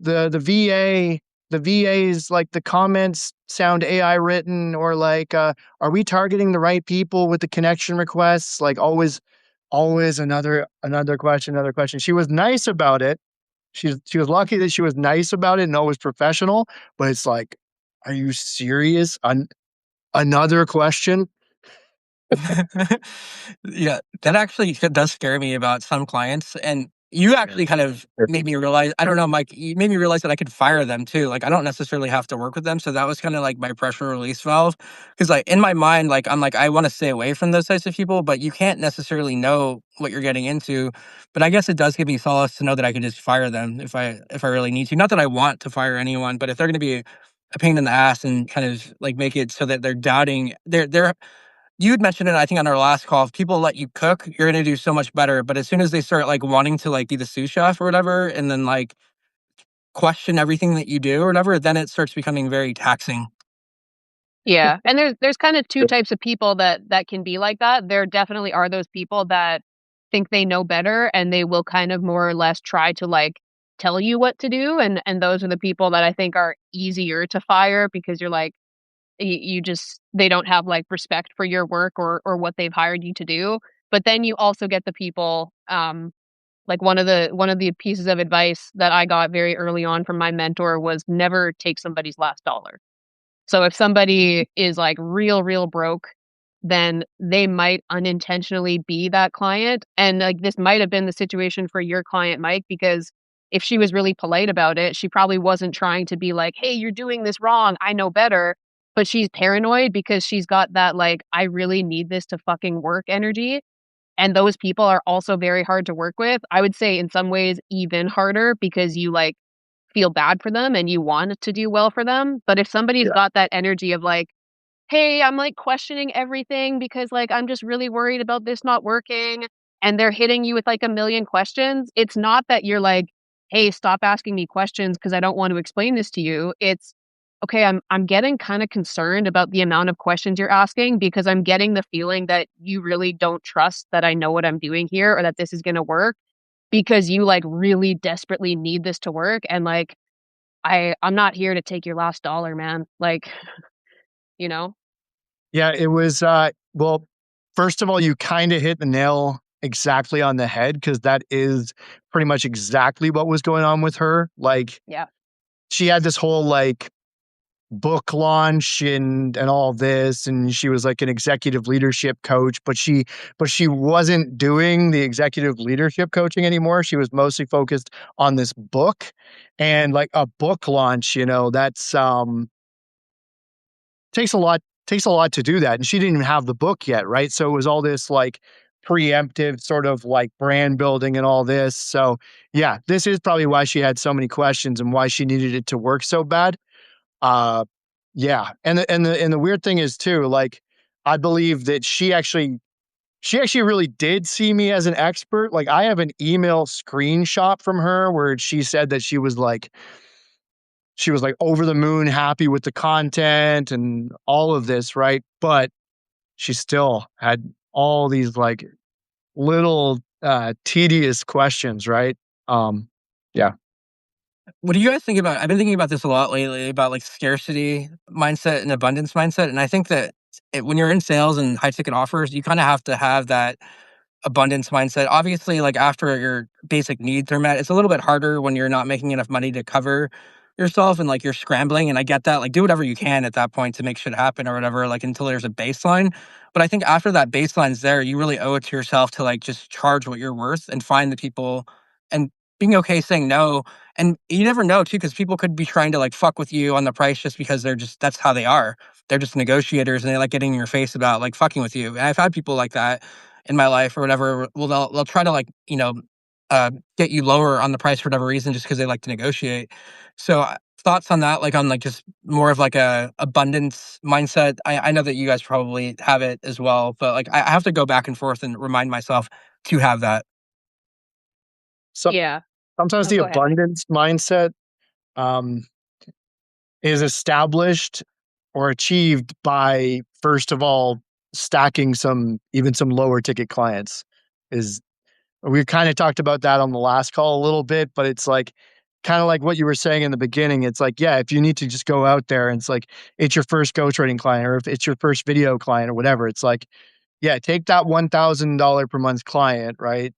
Speaker 3: the VA's like the comments sound AI written, or like, are we targeting the right people with the connection requests? Like always another question, another question. She was nice about it. She was lucky that she was nice about it and always professional, but it's like, are you serious? Another question?
Speaker 1: Yeah, that actually does scare me about some clients. And You actually kind of made me realize, I don't know, Mike, you made me realize that I could fire them too. Like, I don't necessarily have to work with them. So that was kind of like my pressure release valve. Cause like in my mind, like, I'm like, I want to stay away from those types of people, but you can't necessarily know what you're getting into. But I guess it does give me solace to know that I can just fire them if I really need to. Not that I want to fire anyone, but if they're going to be a pain in the ass and kind of like make it so that they're doubting, they're you had mentioned it, I think, on our last call. If people let you cook, you're gonna do so much better. But as soon as they start like wanting to like be the sous chef or whatever, and then like question everything that you do or whatever, then it starts becoming very taxing.
Speaker 2: Yeah, and there's kind of two types of people that can be like that. There definitely are those people that think they know better and they will kind of more or less try to like tell you what to do, and those are the people that I think are easier to fire because you're like you just they don't have like respect for your work or what they've hired you to do. But then you also get the people like one of the pieces of advice that I got very early on from my mentor was never take somebody's last dollar. So if somebody is like real broke, then they might unintentionally be that client. And like this might have been the situation for your client, Mike, because if she was really polite about it, she probably wasn't trying to be like, hey, you're doing this wrong. I know better. But she's paranoid because she's got that like, I really need this to fucking work energy. And those people are also very hard to work with. I would say in some ways even harder because you like feel bad for them and you want to do well for them. But if somebody's
Speaker 3: Yeah.
Speaker 2: got that energy of like, hey, I'm like questioning everything because like I'm just really worried about this not working, and they're hitting you with like a million questions, it's not that you're like, hey, stop asking me questions because I don't want to explain this to you. It's okay, I'm getting kind of concerned about the amount of questions you're asking because I'm getting the feeling that you really don't trust that I know what I'm doing here or that this is going to work because you like really desperately need this to work, and like I'm not here to take your last dollar, man. Like, you know?
Speaker 3: Yeah, it was, well, first of all, you kinda hit the nail exactly on the head because that is pretty much exactly what was going on with her. Like,
Speaker 2: Yeah.
Speaker 3: she had this whole, like, book launch and all this, and she was like an executive leadership coach, but she wasn't doing the executive leadership coaching anymore. She was mostly focused on this book, and, like, a book launch, that's, takes a lot takes a lot to do that, and she didn't even have the book yet, right? So it was all this, like, preemptive sort of, like, brand building and all this, so, yeah, this is probably why she had so many questions and why she needed it to work so bad. Uh, yeah, and the weird thing is too, like, I believe that she actually really did see me as an expert. Like, I have an email screenshot from her where she said that she was like over the moon happy with the content and all of this, right? But she still had all these like little tedious questions, right? Um, yeah.
Speaker 1: What do you guys think about? I've been thinking about this a lot lately about like scarcity mindset and abundance mindset. And I think that when you're in sales and high ticket offers, you kind of have to have that abundance mindset. Obviously, like after your basic needs are met, it's a little bit harder when you're not making enough money to cover yourself and like you're scrambling. And I get that. Like do whatever you can at that point to make shit happen or whatever, like until there's a baseline. But I think after that baseline's there, you really owe it to yourself to like just charge what you're worth and find the people and being okay saying no. And you never know too, because people could be trying to like fuck with you on the price just because that's how they are. They're just negotiators and they like getting in your face about like fucking with you. And I've had people like that in my life or whatever. Well, they'll try to like get you lower on the price for whatever reason just because they like to negotiate. So thoughts on that, like on like just more of like a abundance mindset. I know that you guys probably have it as well, but like I have to go back and forth and remind myself to have that.
Speaker 3: So
Speaker 2: Yeah.
Speaker 3: sometimes
Speaker 2: Oh,
Speaker 3: the
Speaker 2: go ahead, Mike.
Speaker 3: abundance mindset um, is established or achieved by first of all stacking some lower ticket clients. Is We kind of talked about that on the last call a little bit, but it's like kind of like what you were saying in the beginning. It's like, yeah, if you need to just go out there and it's like it's your first go trading client or if it's your first video client or whatever, it's like, yeah, take that $1,000 per month client, right?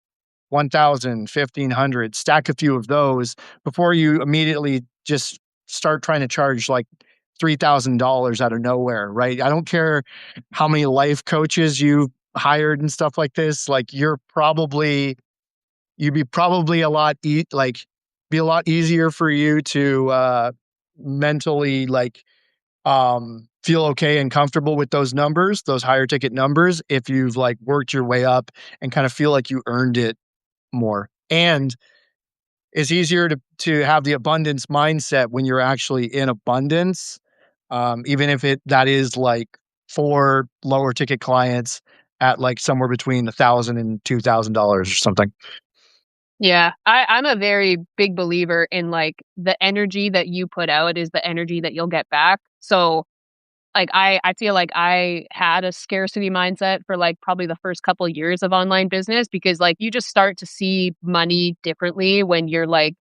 Speaker 3: 1,000, 1,500, stack a few of those before you immediately just start trying to charge like $3,000 out of nowhere, right? I don't care how many life coaches you hired and stuff like this. Like you're probably you'd be probably a lot be a lot easier for you to mentally feel okay and comfortable with those numbers, those higher ticket numbers, if you've like worked your way up and kind of feel like you earned it more. And it's easier to have the abundance mindset when you're actually in abundance, even if that is like for lower ticket clients at like somewhere between $1,000 and $2,000 or something.
Speaker 2: Yeah, I'm a very big believer in like the energy that you put out is the energy that you'll get back. So like I feel like I had a scarcity mindset for like probably the first couple years of online business because like you just start to see money differently when you're like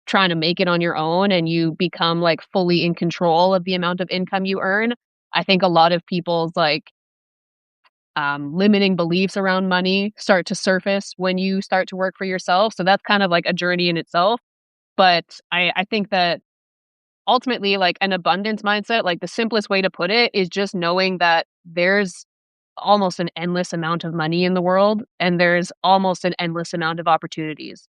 Speaker 2: trying to make it on your own and you become like fully in control of the amount of income you earn. I think a lot of people's like limiting beliefs around money start to surface when you start to work for yourself. So that's kind of like a journey in itself. But I think that ultimately, like an abundance mindset, like the simplest way to put it is just knowing that there's almost an endless amount of money in the world and there's almost an endless amount of opportunities.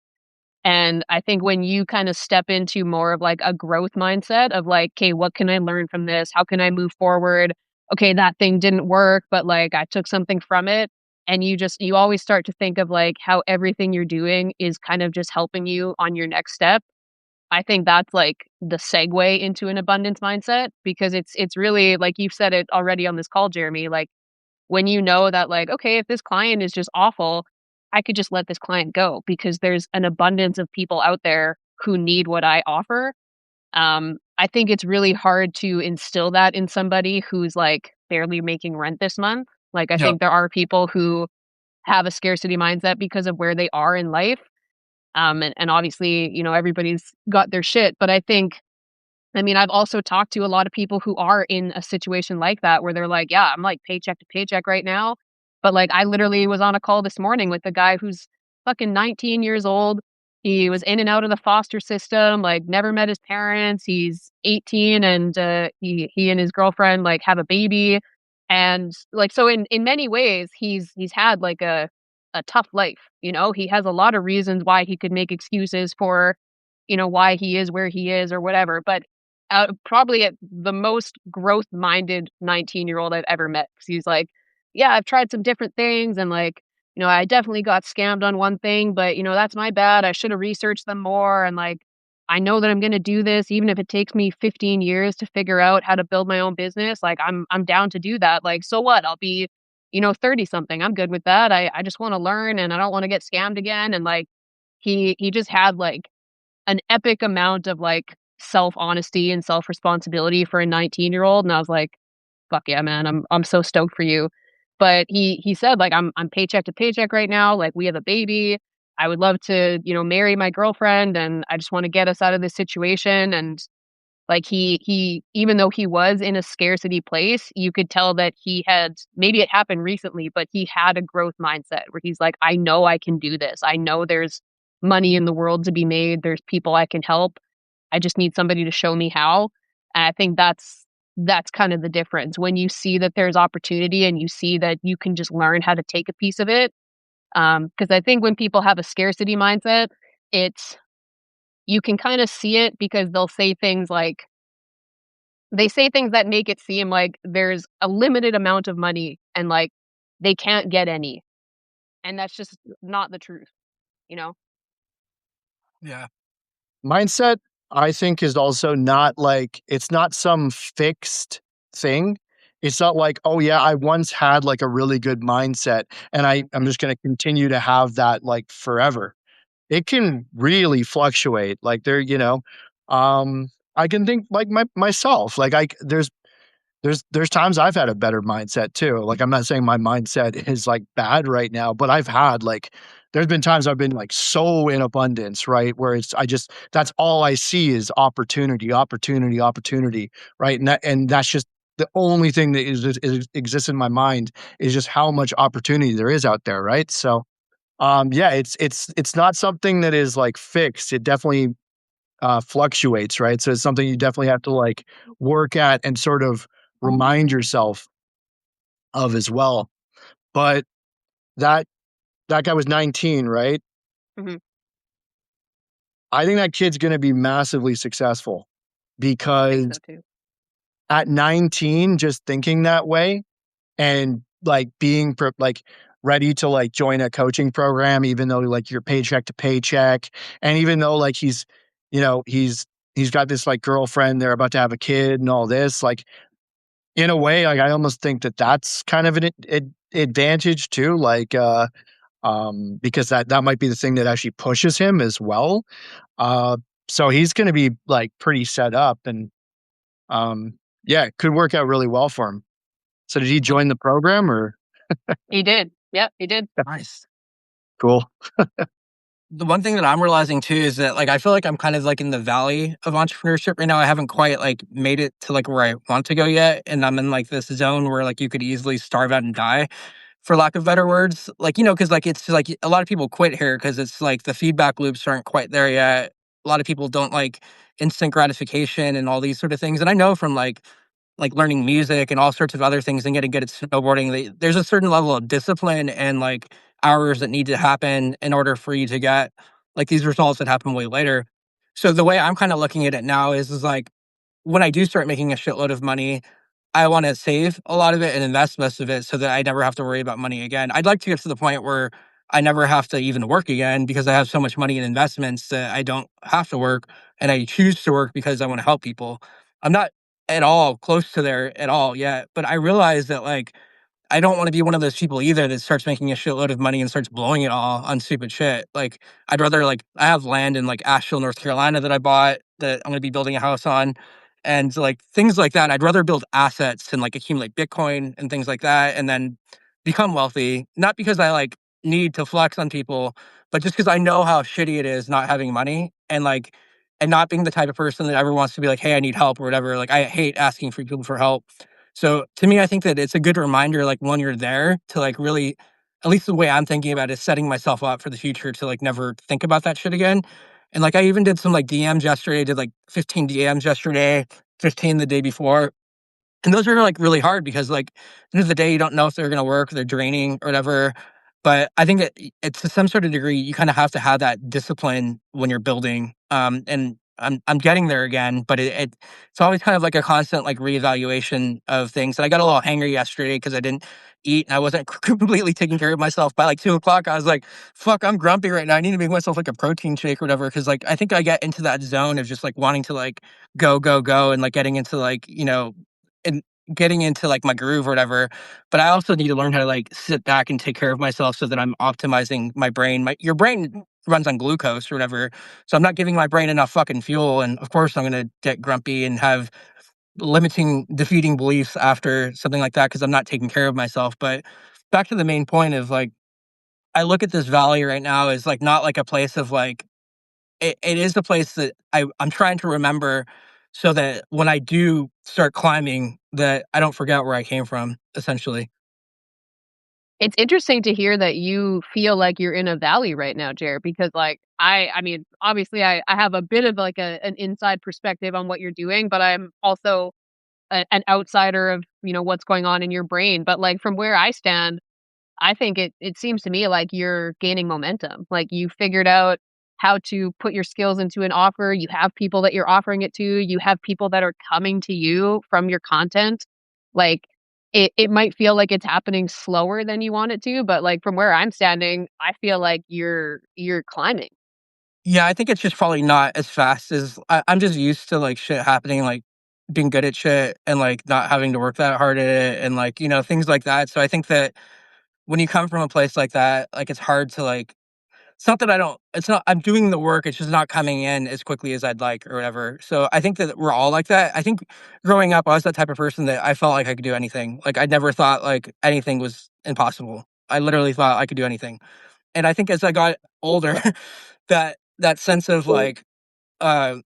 Speaker 2: And I think when you kind of step into more of like a growth mindset of like, okay, what can I learn from this? How can I move forward? Okay, that thing didn't work, but like I took something from it. And you always start to think of like how everything you're doing is kind of just helping you on your next step. I think that's like the segue into an abundance mindset because it's really like you've said it already on this call, Jeremy, like when you know that like, okay, if this client is just awful, I could just let this client go because there's an abundance of people out there who need what I offer. I think it's really hard to instill that in somebody who's like barely making rent this month. Like I
Speaker 1: Yep.
Speaker 2: think there are people who have a scarcity mindset because of where they are in life. And obviously, you know, everybody's got their shit, but I mean, I've also talked to a lot of people who are in a situation like that where they're like, yeah, I'm like paycheck to paycheck right now. But like, I literally was on a call this morning with a guy who's fucking 19 years old. He was in and out of the foster system, like never met his parents. He's 18 and he and his girlfriend like have a baby. And like, so in many ways, he's had like a tough life. You know, he has a lot of reasons why he could make excuses for, you know, why he is where he is or whatever. But probably at the most growth-minded 19-year-old I've ever met. 'Cause he's like, "Yeah, I've tried some different things and like, you know, I definitely got scammed on one thing, but you know, that's my bad. I should have researched them more and like I know that I'm going to do this even if it takes me 15 years to figure out how to build my own business. Like I'm down to do that. Like so what? I'll be, you know, 30 something. I'm good with that. I just want to learn and I don't want to get scammed again." And like he just had like an epic amount of like self-honesty and self-responsibility for a 19-year-old, and I was like, "Fuck yeah, man. I'm so stoked for you." But he said like I'm paycheck to paycheck right now, like we have a baby. I would love to, you know, marry my girlfriend and I just want to get us out of this situation. And like he even though he was in a scarcity place, you could tell that he had, maybe it happened recently, but he had a growth mindset where he's like, I know I can do this. I know there's money in the world to be made. There's people I can help. I just need somebody to show me how. And I think that's kind of the difference when you see that there's opportunity and you see that you can just learn how to take a piece of it. Because I think when people have a scarcity mindset, it's you can kind of see it because they'll say things like they say things that make it seem like there's a limited amount of money and like they can't get any. And that's just not the truth, you know?
Speaker 1: Yeah.
Speaker 3: Mindset, I think, is also not like it's not some fixed thing. It's not like, "Oh, yeah, I once had, like, a really good mindset, and I'm just gonna continue to have that, like, forever." It can really fluctuate, like, I can think, like, myself, like, there's times I've had a better mindset too. Like, I'm not saying my mindset is, like, bad right now, but I've had, like there's been times I've been, like, so in abundance, right? Where that's all I see is opportunity, opportunity, opportunity, right? And that's just the only thing that exists in my mind is just how much opportunity there is out there, right? So, yeah, it's not something that is, like, fixed. It definitely fluctuates, right? So it's something you definitely have to like work at and sort of remind yourself of as well. But that that guy was 19, right?
Speaker 2: Mhm.
Speaker 3: I think that kid's going to be massively successful
Speaker 2: I think
Speaker 3: because
Speaker 2: so too.
Speaker 3: at 19, just thinking that way and like being like ready to like join a coaching program, even though like you're paycheck to paycheck, and even though like he's got this like girlfriend, they're about to have a kid and all this, like in a way, like I almost think that that's kind of an advantage too, like because that might be the thing that actually pushes him as well. Uh, so he's going to be like pretty set up, and yeah, it could work out really well for him. So did he join the program or
Speaker 2: He did. Yep, he did.
Speaker 1: Nice.
Speaker 3: cool?
Speaker 1: The one thing that I'm realizing too is that like I feel like I'm kind of like in the valley of entrepreneurship right now. I haven't quite like made it to like where I want to go yet, and I'm in like this zone where like you could easily starve out and die, for lack of better words. Like, because like it's like a lot of people quit here because it's like the feedback loops aren't quite there yet. A lot of people don't like instant gratification and all these sort of things. And I know from like learning music and all sorts of other things and getting good at snowboarding, there's a certain level of discipline and like hours that need to happen in order for you to get like these results that happen way later. So the way I'm kind of looking at it now is like when I do start making a shitload of money, I want to save a lot of it and invest most of it so that I never have to worry about money again. I'd like to get to the point where I never have to even work again because I have so much money in investments that I don't have to work and I choose to work because I want to help people. I'm not at all close to there at all yet, but I realize that like I don't want to be one of those people either that starts making a shitload of money and starts blowing it all on stupid shit. Like I'd rather like I have land in like Asheville, North Carolina that I bought that I'm going to be building a house on and like things like that. I'd rather build assets and like accumulate Bitcoin and things like that and then become wealthy, not because I like need to flex on people, but just because I know how shitty it is not having money and not being the type of person that ever wants to be like, hey, I need help or whatever. Like I hate asking for people for help. So to me, I think that it's a good reminder, like when you're there to like really, at least the way I'm thinking about it is setting myself up for the future to like never think about that shit again. And like I even did some like DMs yesterday, I did like 15 DMs yesterday, 15 the day before. And those are like really hard because like at the end of the day, you don't know if they're gonna work, they're draining or whatever. But I think that it's to some sort of degree, you kind of have to have that discipline when you're building. And I'm getting there again, but it's always kind of like a constant like reevaluation of things. And I got a little hangry yesterday because I didn't eat and I wasn't completely taking care of myself. By like 2 o'clock, I was like, "Fuck, I'm grumpy right now. I need to make myself like a protein shake or whatever." Because like I think I get into that zone of just like wanting to like go go go and like getting into like and getting into like my groove or whatever. But I also need to learn how to like sit back and take care of myself so that I'm optimizing my brain. Your brain runs on glucose or whatever. So I'm not giving my brain enough fucking fuel. And of course I'm gonna get grumpy and have limiting defeating beliefs after something like that because I'm not taking care of myself. But back to the main point of like I look at this valley right now as like not like a place of like it is the place that I'm trying to remember so that when I do start climbing, that I don't forget where I came from, essentially.
Speaker 2: It's interesting to hear that you feel like you're in a valley right now, Jared, because like I mean, obviously I have a bit of like an inside perspective on what you're doing, but I'm also an outsider of, what's going on in your brain. But like from where I stand, I think it seems to me like you're gaining momentum. Like you figured out how to put your skills into an offer. You have people that you're offering it to. You have people that are coming to you from your content. Like it might feel like it's happening slower than you want it to, but like from where I'm standing, I feel like you're climbing.
Speaker 1: Yeah, I think it's just probably not as fast as I'm just used to like shit happening, like being good at shit and like not having to work that hard at it and like, things like that. So I think that when you come from a place like that, like it's hard to like it's not that I don't it's not I'm doing the work, it's just not coming in as quickly as I'd like or whatever. So I think that we're all like that. I think growing up, I was that type of person that I felt like I could do anything. Like I never thought like anything was impossible. I literally thought I could do anything. And I think as I got older, that sense of like uh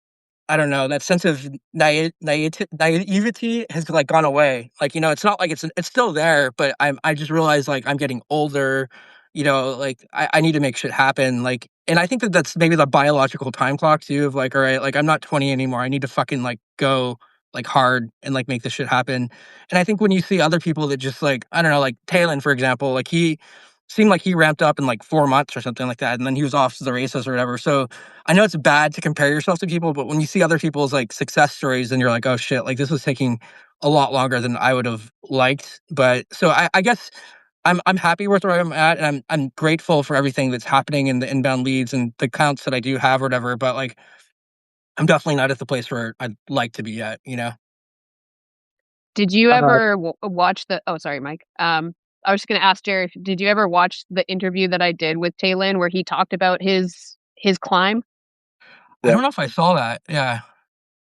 Speaker 1: I don't know, that sense of naivety has, like, gone away. Like, it's not like it's still there, but I just realized, like, I'm getting older, like, I need to make shit happen, like and I think that that's maybe the biological time clock too of, like, "Alright, like, I'm not 20 anymore. I need to fucking, like, go, like, hard and, like, make this shit happen." And I think when you see other people that just, like I don't know, like, Talon, for example, like, seemed like he ramped up in like 4 months or something like that, and then he was off to the races or whatever. So I know it's bad to compare yourself to people, but when you see other people's like success stories, then you're like, oh shit, like this was taking a lot longer than I would have liked. But so I guess I'm happy with where I'm at, and I'm grateful for everything that's happening in the inbound leads and the counts that I do have or whatever. But like I'm definitely not at the place where I'd like to be yet, you know?
Speaker 2: Did you
Speaker 3: Uh,
Speaker 2: ever watch the oh, sorry, Mike. I was just gonna ask Jerry, did you ever watch the interview that I did with Taylin where he talked about his climb?
Speaker 1: I
Speaker 3: yeah.
Speaker 1: don't know if I saw that. Yeah.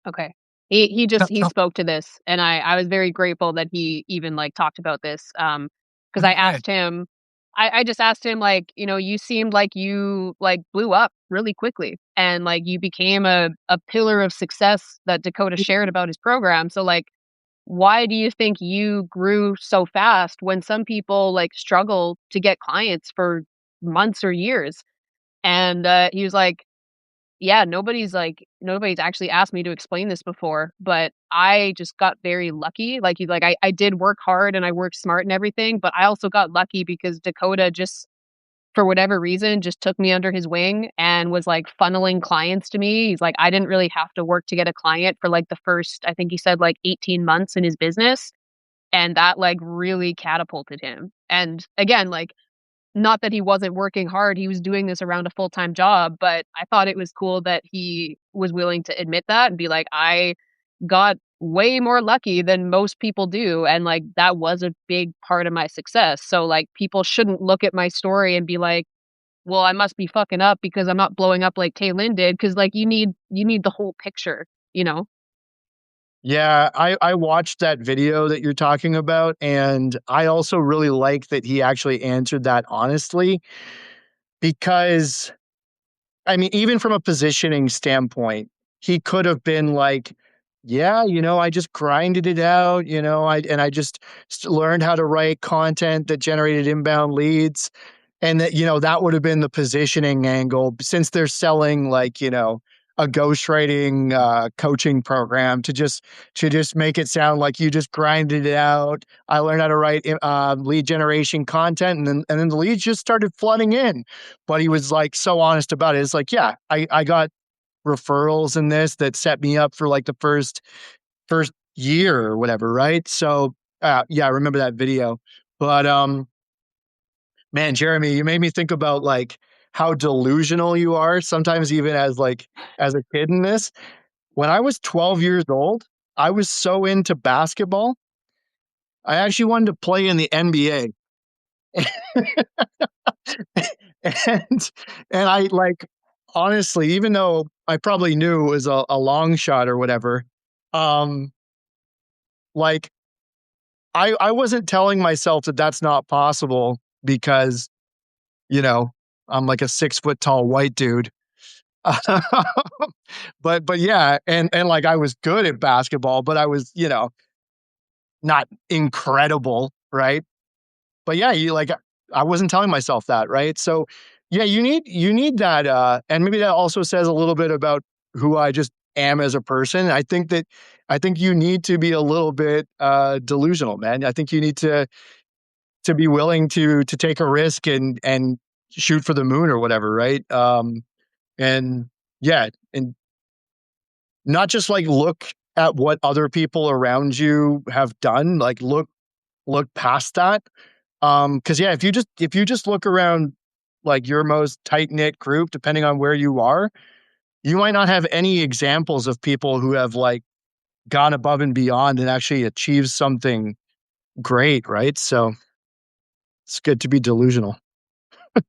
Speaker 2: Okay. He
Speaker 1: Tell
Speaker 2: spoke to this, and I was very grateful that he even, like, talked about this, because I
Speaker 1: okay.
Speaker 2: asked him I just asked him, like, "You seemed like you, like, blew up really quickly, and, like, you became a pillar of success that Dakota shared about his program, so, like, why do you think you grew so fast when some people, like, struggle to get clients for months or years?" And, he was like, "Yeah, nobody's actually asked me to explain this before, but I just got very lucky." Like, he's like, I did work hard and I worked smart and everything, but I also got lucky because Dakota just, for whatever reason, just took me under his wing and was, like, funneling clients to me. He's like, I didn't really have to work to get a client for, like, the first, I think he said, like, 18 months in his business, and that, like, really catapulted him. And again, like, not that he wasn't working hard, he was doing this around a full-time job, but I thought it was cool that he was willing to admit that and be like, "I got way more lucky than most people do, and, like, that was a big part of my success." So, like, people shouldn't look at my story and be like, "Well, I must be fucking up because I'm not blowing up like Taylin did," because, like, you need the whole picture, you know?
Speaker 3: Yeah, I watched that video that you're talking about, and I also really like that he actually answered that honestly because, I mean, even from a positioning standpoint, he could have been like, "Yeah, I just grinded it out, I just learned how to write content that generated inbound leads." And that, that would have been the positioning angle since they're selling like, a ghostwriting coaching program to just make it sound like you just grinded it out. I learned how to write lead generation content, and then the leads just started flooding in. But he was like so honest about it. It's like, yeah, I got referrals in this that set me up for like the first year or whatever, right? So yeah, I remember that video. But man, Jeremy, you made me think about like how delusional you are sometimes even as a kid in this. When I was 12 years old, I was so into basketball. I actually wanted to play in the NBA. and I like honestly, even though I probably knew it was a long shot or whatever, um like I wasn't telling myself that that's not possible because, you know, I'm like a 6 foot tall white dude. But yeah, and like I was good at basketball, but I was, not incredible, right? But yeah, I wasn't telling myself that, right? So yeah, you need that and maybe that also says a little bit about who I just am as a person. I think you need to be a little bit delusional, man. I think you need to be willing to take a risk and shoot for the moon or whatever, right? And yeah, and not just like look at what other people around you have done, like look past that. Because yeah, if you just look around like your most tight-knit group, depending on where you are, you might not have any examples of people who have like gone above and beyond and actually achieved something great, right? So it's good to be delusional.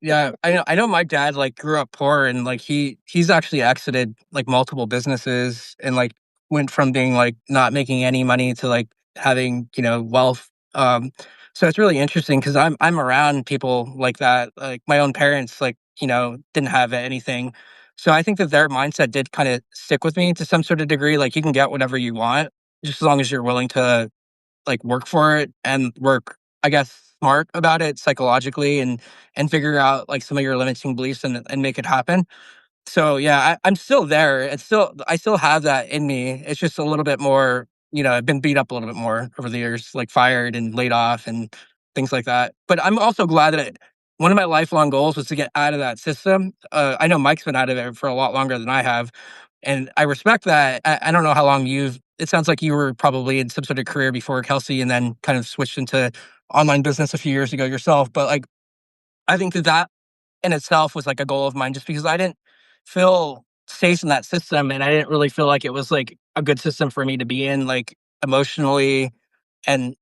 Speaker 1: Yeah, I know my dad, like, grew up poor and, like, he's actually exited, like, multiple businesses and, like, went from being, like, not making any money to, like, having, wealth. So it's really interesting because I 'cause I'm around people like that, like, my own parents, like, didn't have anything. So I think that their mindset did kinda stick with me to some sort of degree, like, you can get whatever you want just as long as you're willing to like work for it and work, I guess, smart about it psychologically and figure out like some of your limiting beliefs and make it happen. So yeah, I'm still there. I still have that in me. It's just a little bit more, I've been beat up a little bit more over the years, like fired and laid off and things like that. But I'm also glad that one of my lifelong goals was to get out of that system. I know Mike's been out of it for a lot longer than I have, and I respect that. I don't know how long you've. It sounds like you were probably in some sort of career before Kelsey, and then kind of switched into online business a few years ago yourself. But like, I think that in itself was like a goal of mine, just because I didn't feel safe in that system, and I didn't really feel like it was like a good system for me to be in, like emotionally and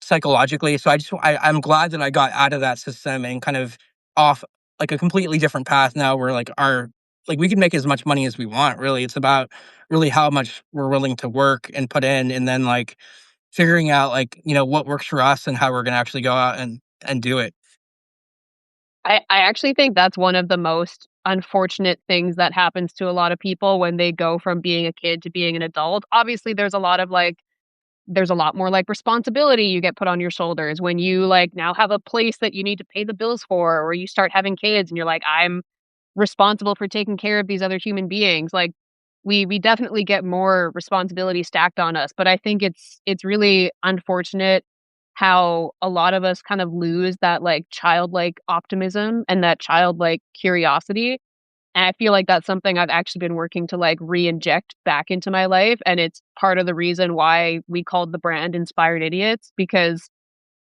Speaker 1: psychologically. So I'm glad that I got out of that system and kind of off like a completely different path now, where like our like we can make as much money as we want. Really, it's about really how much we're willing to work and put in, and then like figuring out like what works for us and how we're gonna actually go out and do it.
Speaker 2: I actually think that's one of the most unfortunate things that happens to a lot of people when they go from being a kid to being an adult. Obviously, there's a lot more like responsibility you get put on your shoulders when you like now have a place that you need to pay the bills for, or you start having kids and you're like, I'm responsible for taking care of these other human beings. Like we definitely get more responsibility stacked on us, but I think it's really unfortunate how a lot of us kind of lose that like childlike optimism and that childlike curiosity. And I feel like that's something I've actually been working to like re-inject back into my life. And it's part of the reason why we called the brand Inspired Idiots, because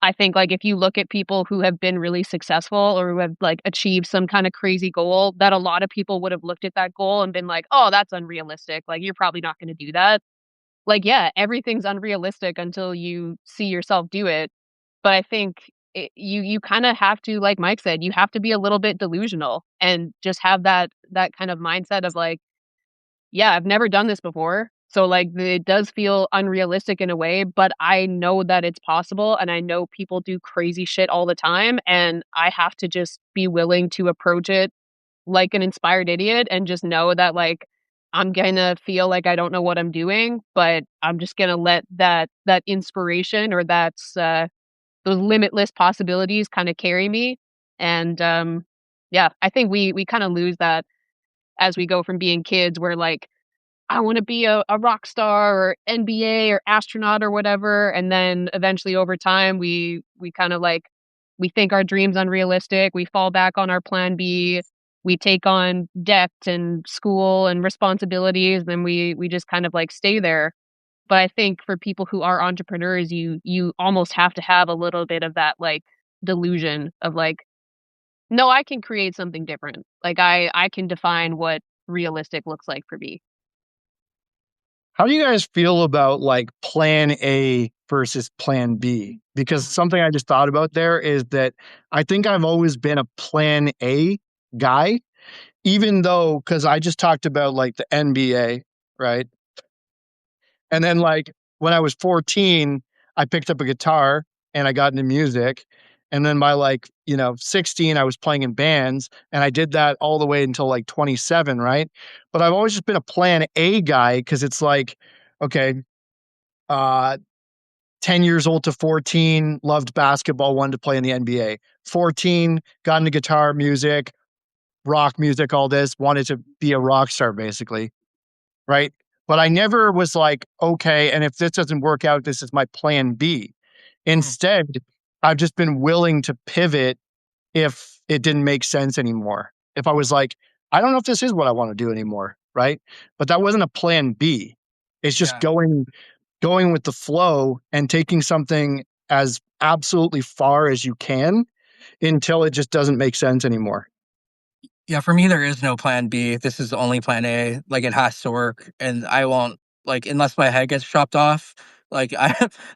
Speaker 2: I think like if you look at people who have been really successful or who have like achieved some kind of crazy goal, that a lot of people would have looked at that goal and been like, oh, that's unrealistic. Like you're probably not going to do that. Like, yeah, everything's unrealistic until you see yourself do it. But I think you kind of have to, like Mike said, you have to be a little bit delusional and just have that kind of mindset of like, yeah, I've never done this before. So like it does feel unrealistic in a way, but I know that it's possible and I know people do crazy shit all the time and I have to just be willing to approach it like an inspired idiot and just know that like I'm gonna feel like I don't know what I'm doing, but I'm just gonna let that inspiration or those limitless possibilities kind of carry me. And yeah, I think we kind of lose that as we go from being kids where like I want to be a rock star or NBA or astronaut or whatever. And then eventually over time we kind of like we think our dreams unrealistic. We fall back on our plan B. We take on debt and school and responsibilities, then we just kind of like stay there. But I think for people who are entrepreneurs, you almost have to have a little bit of that like delusion of like, no, I can create something different. Like I can define what realistic looks like for me.
Speaker 3: How do you guys feel about like plan A versus plan B? Because something I just thought about there is that I think I've always been a plan A guy, even though, because I just talked about like the NBA, right? And then like when I was 14, I picked up a guitar and I got into music. And then by like, 16, I was playing in bands and I did that all the way until like 27, right? But I've always just been a plan A guy because it's like, okay, uh, 10 years old to 14, loved basketball, wanted to play in the NBA. 14, got into guitar music, rock music, all this, wanted to be a rock star basically, right? But I never was like, okay, and if this doesn't work out, this is my plan B.
Speaker 1: Hmm.
Speaker 3: Instead, I've just been willing to pivot if it didn't make sense anymore. If I was like, I don't know if this is what I want to do anymore, right? But that wasn't a plan B. It's just
Speaker 1: Yeah.
Speaker 3: going with the flow and taking something as absolutely far as you can until it just doesn't make sense anymore.
Speaker 1: Yeah, for me, there is no plan B. This is the only plan A. Like, it has to work, and I won't like unless my head gets chopped off. Like,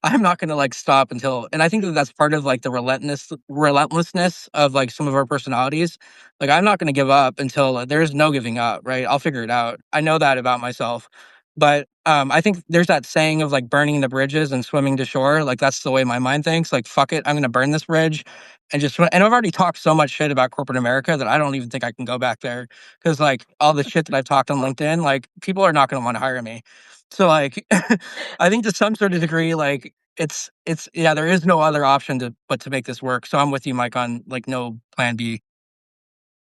Speaker 1: I'm not gonna like stop until. And I think that that's part of like the relentlessness of like some of our personalities. Like, I'm not gonna give up until there's no giving up. Right? I'll figure it out. I know that about myself. But I think there's that saying of like burning the bridges and swimming to shore. Like, that's the way my mind thinks. Like, fuck it, I'm gonna burn this bridge and just and I've already talked so much shit about corporate America that I don't even think I can go back there because like all the shit that I've talked on LinkedIn, like people are not going to want to hire me. So like, I think to some sort of degree, like it's yeah, there is no other option to but to make this work. So I'm with you, Mike, on like no plan B.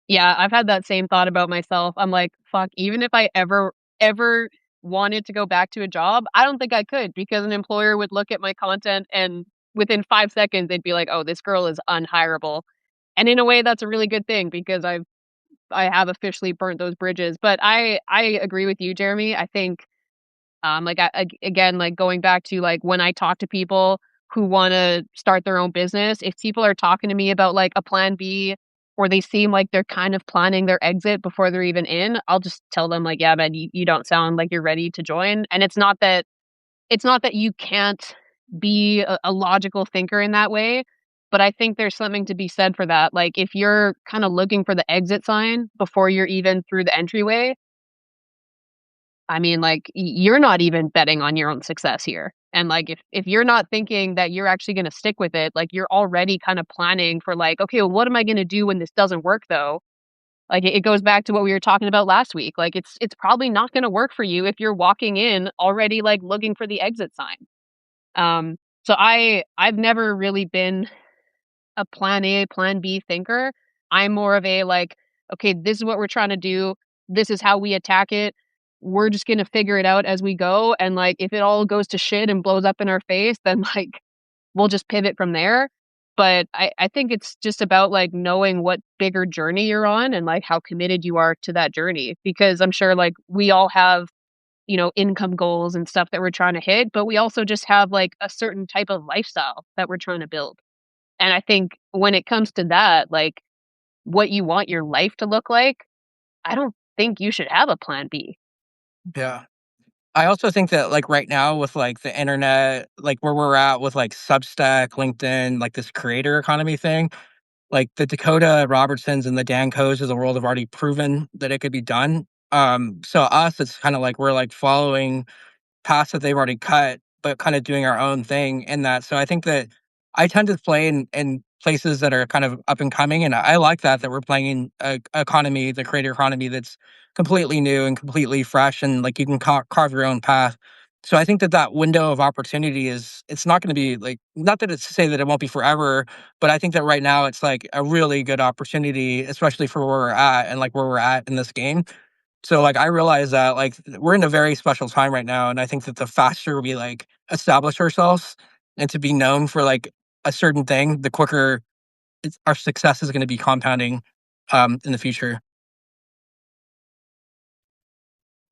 Speaker 2: Yeah, I've had that same thought about myself. I'm like, fuck, even if I ever wanted to go back to a job, I don't think I could because an employer would look at my content and within 5 seconds they'd be like, "Oh, this girl is unhireable." And in a way, that's a really good thing because I have officially burnt those bridges. But I agree with you, Jeremy. I think again, like going back to like when I talk to people who want to start their own business, if people are talking to me about like a plan B or they seem like they're kind of planning their exit before they're even in, I'll just tell them like, yeah, man, you don't sound like you're ready to join. And it's not that you can't be a logical thinker in that way, but I think there's something to be said for that. Like if you're kind of looking for the exit sign before you're even through the entryway, I mean, like you're not even betting on your own success here. And like if you're not thinking that you're actually going to stick with it, like you're already kind of planning for like, okay, well, what am I going to do when this doesn't work though? Like it goes back to what we were talking about last week. Like it's probably not going to work for you if you're walking in already like looking for the exit sign. So I've never really been a plan A, plan B thinker. I'm more of a like, okay, this is what we're trying to do. This is how we attack it. We're just gonna figure it out as we go. And like if it all goes to shit and blows up in our face, then like we'll just pivot from there. But I think it's just about like knowing what bigger journey you're on and like how committed you are to that journey. Because I'm sure like we all have, income goals and stuff that we're trying to hit, but we also just have like a certain type of lifestyle that we're trying to build. And I think when it comes to that, like what you want your life to look like, I don't think you should have a plan B.
Speaker 1: Yeah. I also think that, like, right now with, like, the internet, like, where we're at with, like, Substack, LinkedIn, like, this creator economy thing, like, the Dakota Robertsons and the Dan Coes of the world have already proven that it could be done. So us, it's kinda like we're, like, following paths that they've already cut, but kind of doing our own thing in that. So I think that I tend to play in places that are kind of up and coming, and I like that we're playing in a economy, the creator economy that's completely new and completely fresh, and like you can carve your own path. So I think that window of opportunity is it's not going to be like not that it's to say that it won't be forever, but I think that right now it's like a really good opportunity, especially for where we're at and like where we're at in this game. So, like, I realize that, like, we're in a very special time right now, and I think that the faster we, like, establish ourselves and to be known for, like, a certain thing, the quicker our success is gonna be compounding, in the future.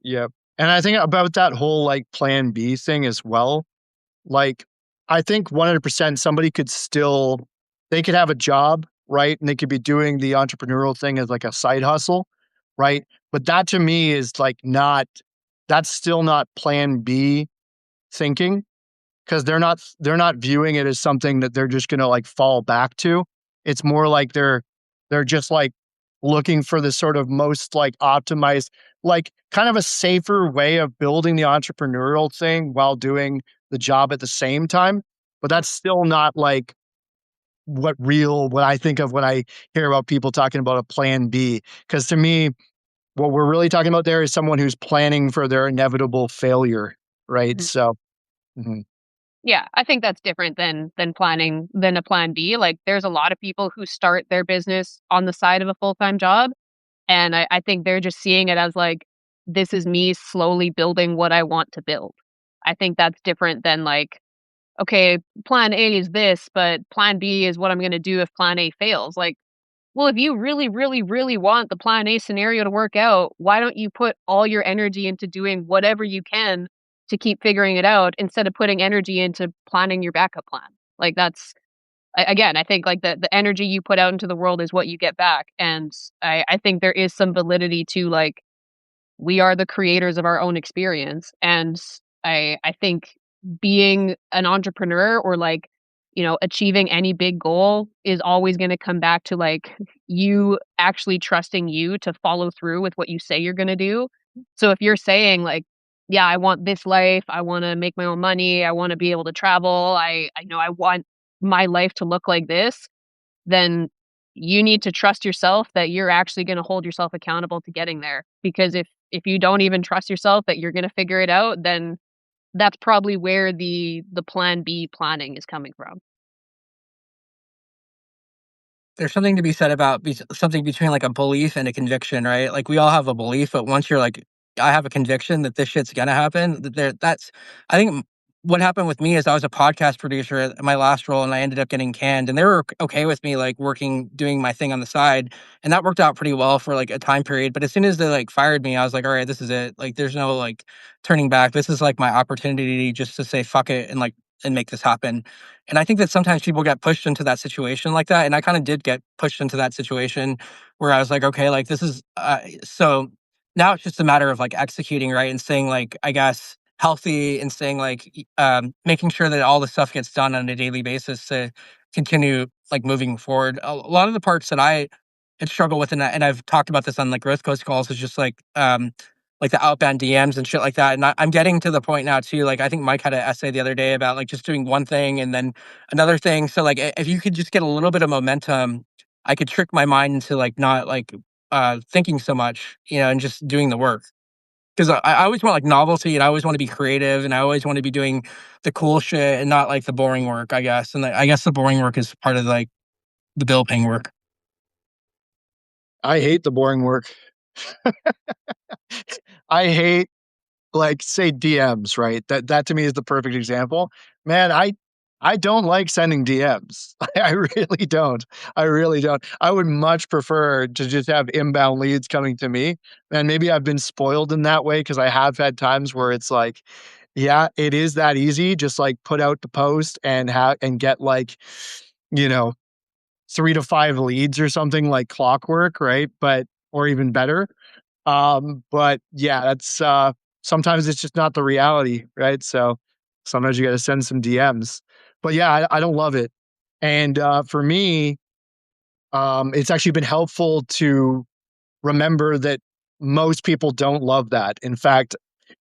Speaker 3: Yep. And I think about that whole like plan B thing as well. Like, I think 100% somebody could still, they could have a job, right? And they could be doing the entrepreneurial thing as like a side hustle, right? But that to me is like not, that's still not plan B thinking because they're not viewing it as something that they're just gonna like fall back to. It's more like they're just like looking for the sort of most like optimized, like kind of a safer way of building the entrepreneurial thing while doing the job at the same time. But that's still not like what I think of when I hear about people talking about a plan B. Because to me, what we're really talking about there is someone who's planning for their inevitable failure, right?
Speaker 2: Mhm.
Speaker 3: So, mhm.
Speaker 2: Yeah, I think that's different than planning than a plan B. Like there's a lot of people who start their business on the side of a full-time job. And I think they're just seeing it as like, this is me slowly building what I want to build. I think that's different than like, okay, plan A is this, but plan B is what I'm going to do if plan A fails. Like, well, if you really, really, really want the plan A scenario to work out, why don't you put all your energy into doing whatever you can to keep figuring it out instead of putting energy into planning your backup plan? Like, again, I think like the energy you put out into the world is what you get back. And I think there is some validity to like, we are the creators of our own experience. And I think being an entrepreneur or like, achieving any big goal is always going to come back to like you actually trusting you to follow through with what you say you're going to do. So if you're saying like, yeah, I want this life, I want to make my own money, I want to be able to travel, I know I want my life to look like this, then you need to trust yourself that you're actually going to hold yourself accountable to getting there. Because if you don't even trust yourself that you're going to figure it out, then that's probably where the plan B planning is coming from.
Speaker 1: There's something to be said about something between, like, a belief and a conviction, right? Like, we all have a belief, but once you're like, "I have a conviction that this shit's gonna happen," that that's I think what happened with me is I was a podcast producer at my last role, and I ended up getting canned, and they were okay with me like working, doing my thing on the side, and that worked out pretty well for like a time period. But as soon as they like fired me, I was like, all right, this is it. Like, there's no like turning back. This is like my opportunity just to say fuck it and like and make this happen. And I think that sometimes people get pushed into that situation like that, and I kind of did get pushed into that situation where I was like, okay, like this is so now it's just a matter of like executing right and staying like I guess healthy and staying like making sure that all the stuff gets done on a daily basis to continue like moving forward. A lot of the parts that I had struggled with, and I've talked about this on like growth coach calls, is just like the outbound DMs and shit like that. And I'm getting to the point now too. Like I think Mike had an essay the other day about like just doing one thing and then another thing. So like if you could just get a little bit of momentum, I could trick my mind into like not like thinking so much, and just doing the work. Because I always want like novelty, and I always want to be creative, and I always want to be doing the cool shit and not like the boring work, I guess. And I guess the boring work is part of like the bill paying work.
Speaker 3: I hate the boring work. I hate, like, say DMs, right? That to me is the perfect example. Man, I don't like sending DMs. I really don't. I really don't. I would much prefer to just have inbound leads coming to me. And maybe I've been spoiled in that way because I have had times where it's like, yeah, it is that easy. Just like put out the post and have and get like, you know, 3 to 5 leads or something like clockwork, right? But or even better. But yeah, that's sometimes it's just not the reality, right? So sometimes you got to send some DMs. But yeah, I don't love it. And for me, it's actually been helpful to remember that most people don't love that. In fact,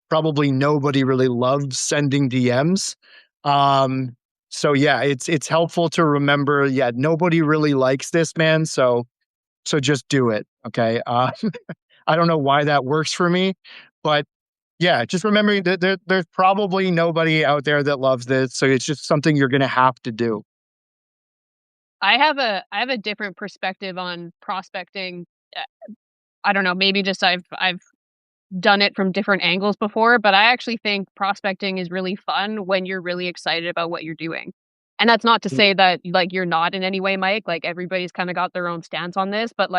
Speaker 3: probably nobody really loves sending DMs. Um, so yeah, it's helpful to remember, yeah, nobody really likes this, man. So just do it. Okay. I don't know why that works for me, but yeah, just remembering that there's probably nobody out there that loves this. So it's just something you're going to have to do.
Speaker 2: I have a different perspective on prospecting. Uh, I don't know, maybe just I've done it from different angles before, but I actually think prospecting is really fun when you're really excited about what you're doing. And that's not to say that like you're not in any way, Mike. Like everybody's kind of got their own stance on this, but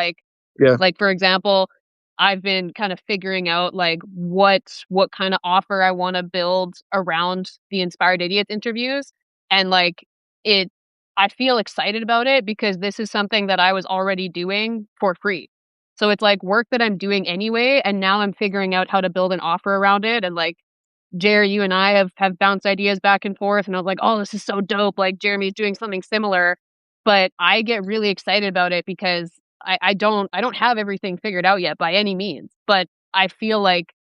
Speaker 3: Yeah.
Speaker 2: like for example, I've been kind of figuring out like what kind of offer I want to build around the Inspired Idiots interviews, and like it I feel excited about it because this is something that I was already doing for free. So it's like work that I'm doing anyway, and now I'm figuring out how to build an offer around it. And like Jerry, you and I have bounced ideas back and forth, and I was like, "Oh, this is so dope! Like Jeremy's doing something similar." But I get really excited about it because I don't have everything figured out yet by any means. But I feel like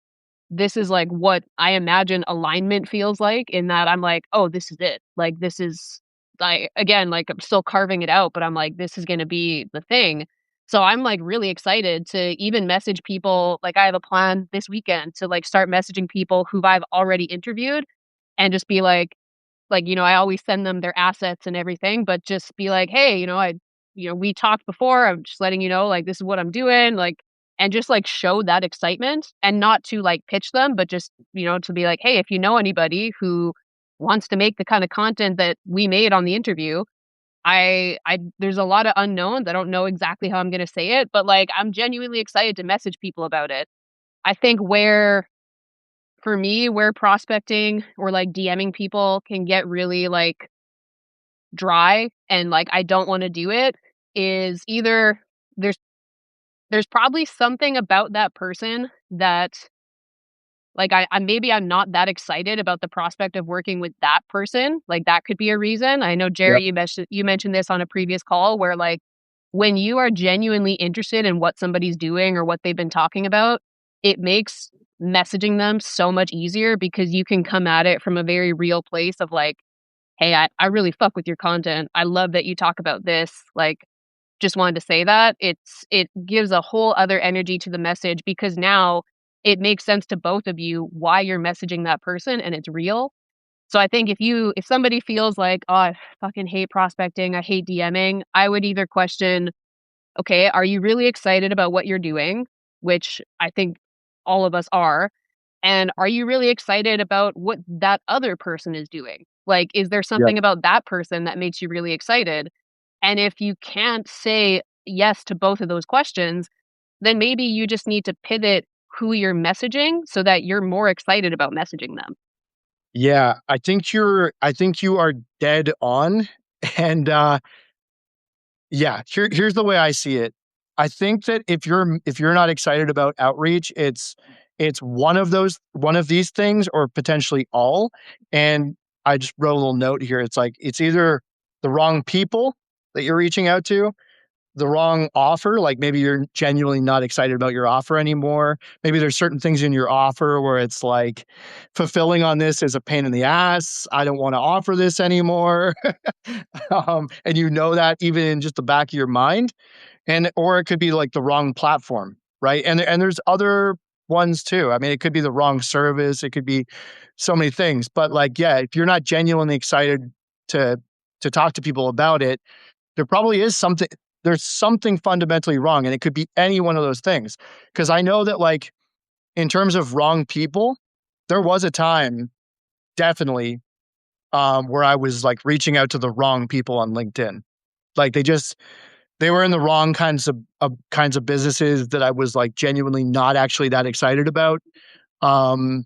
Speaker 2: this is like what I imagine alignment feels like, in that I'm like, "Oh, this is it. Like this is I again like I'm still carving it out, but I'm like this is going to be the thing." So I'm like really excited to even message people. Like I have a plan this weekend to like start messaging people who I've already interviewed and just be like, I always send them their assets and everything, but just be like, "Hey, we talked before. I'm just letting you know, like, this is what I'm doing." Like, and just like show that excitement, and not to like pitch them, but just, to be like, "Hey, if you know anybody who wants to make the kind of content that we made on the interview, there's a lot of unknowns. I don't know exactly how I'm going to say it, but like, I'm genuinely excited to message people about it." I think for me, where prospecting or like DMing people can get really like dry and like I don't want to do it is either there's there's probably something about that person that like I maybe I'm not that excited about the prospect of working with that person. Like that could be a reason. I know
Speaker 3: Yep.
Speaker 2: Jerry, you mentioned this on a previous call where like when you are genuinely interested in what somebody's doing or what they've been talking about, it makes messaging them so much easier because you can come at it from a very real place of like, "Hey, I really fuck with your content. I love that you talk about this." Like, just wanted to say that. It gives a whole other energy to the message because now it makes sense to both of you why you're messaging that person and it's real. So I think if somebody feels like, "Oh, I fucking hate prospecting, I hate DMing," I would either question, "Okay, are you really excited about what you're doing?" Which I think all of us are. And are you really excited about what that other person is doing? Like, is there
Speaker 3: Yep.
Speaker 2: something about that person that makes you really excited? And if you can't say yes to both of those questions, then maybe you just need to pivot who you're messaging so that you're more excited about messaging them.
Speaker 3: Yeah, I think you are dead on. And yeah, here's the way I see it. I think that if you're not excited about outreach, it's one of these things or potentially all. And I just wrote a little note here. It's like it's either the wrong people that you're reaching out to, the wrong offer, like maybe you're genuinely not excited about your offer anymore. Maybe there's certain things in your offer where it's like fulfilling on this is a pain in the ass. I don't want to offer this anymore. And you know that even in just the back of your mind, and or it could be like the wrong platform, right? And there's other ones too. I mean, it could be the wrong service. It could be so many things. But like, yeah, if you're not genuinely excited to talk to people about it, there probably is something. There's something fundamentally wrong, and it could be any one of those things. Because I know that, like, in terms of wrong people, there was a time definitely where I was like reaching out to the wrong people on LinkedIn. Like they were in the wrong kinds of businesses that I was like genuinely not actually that excited about. Um,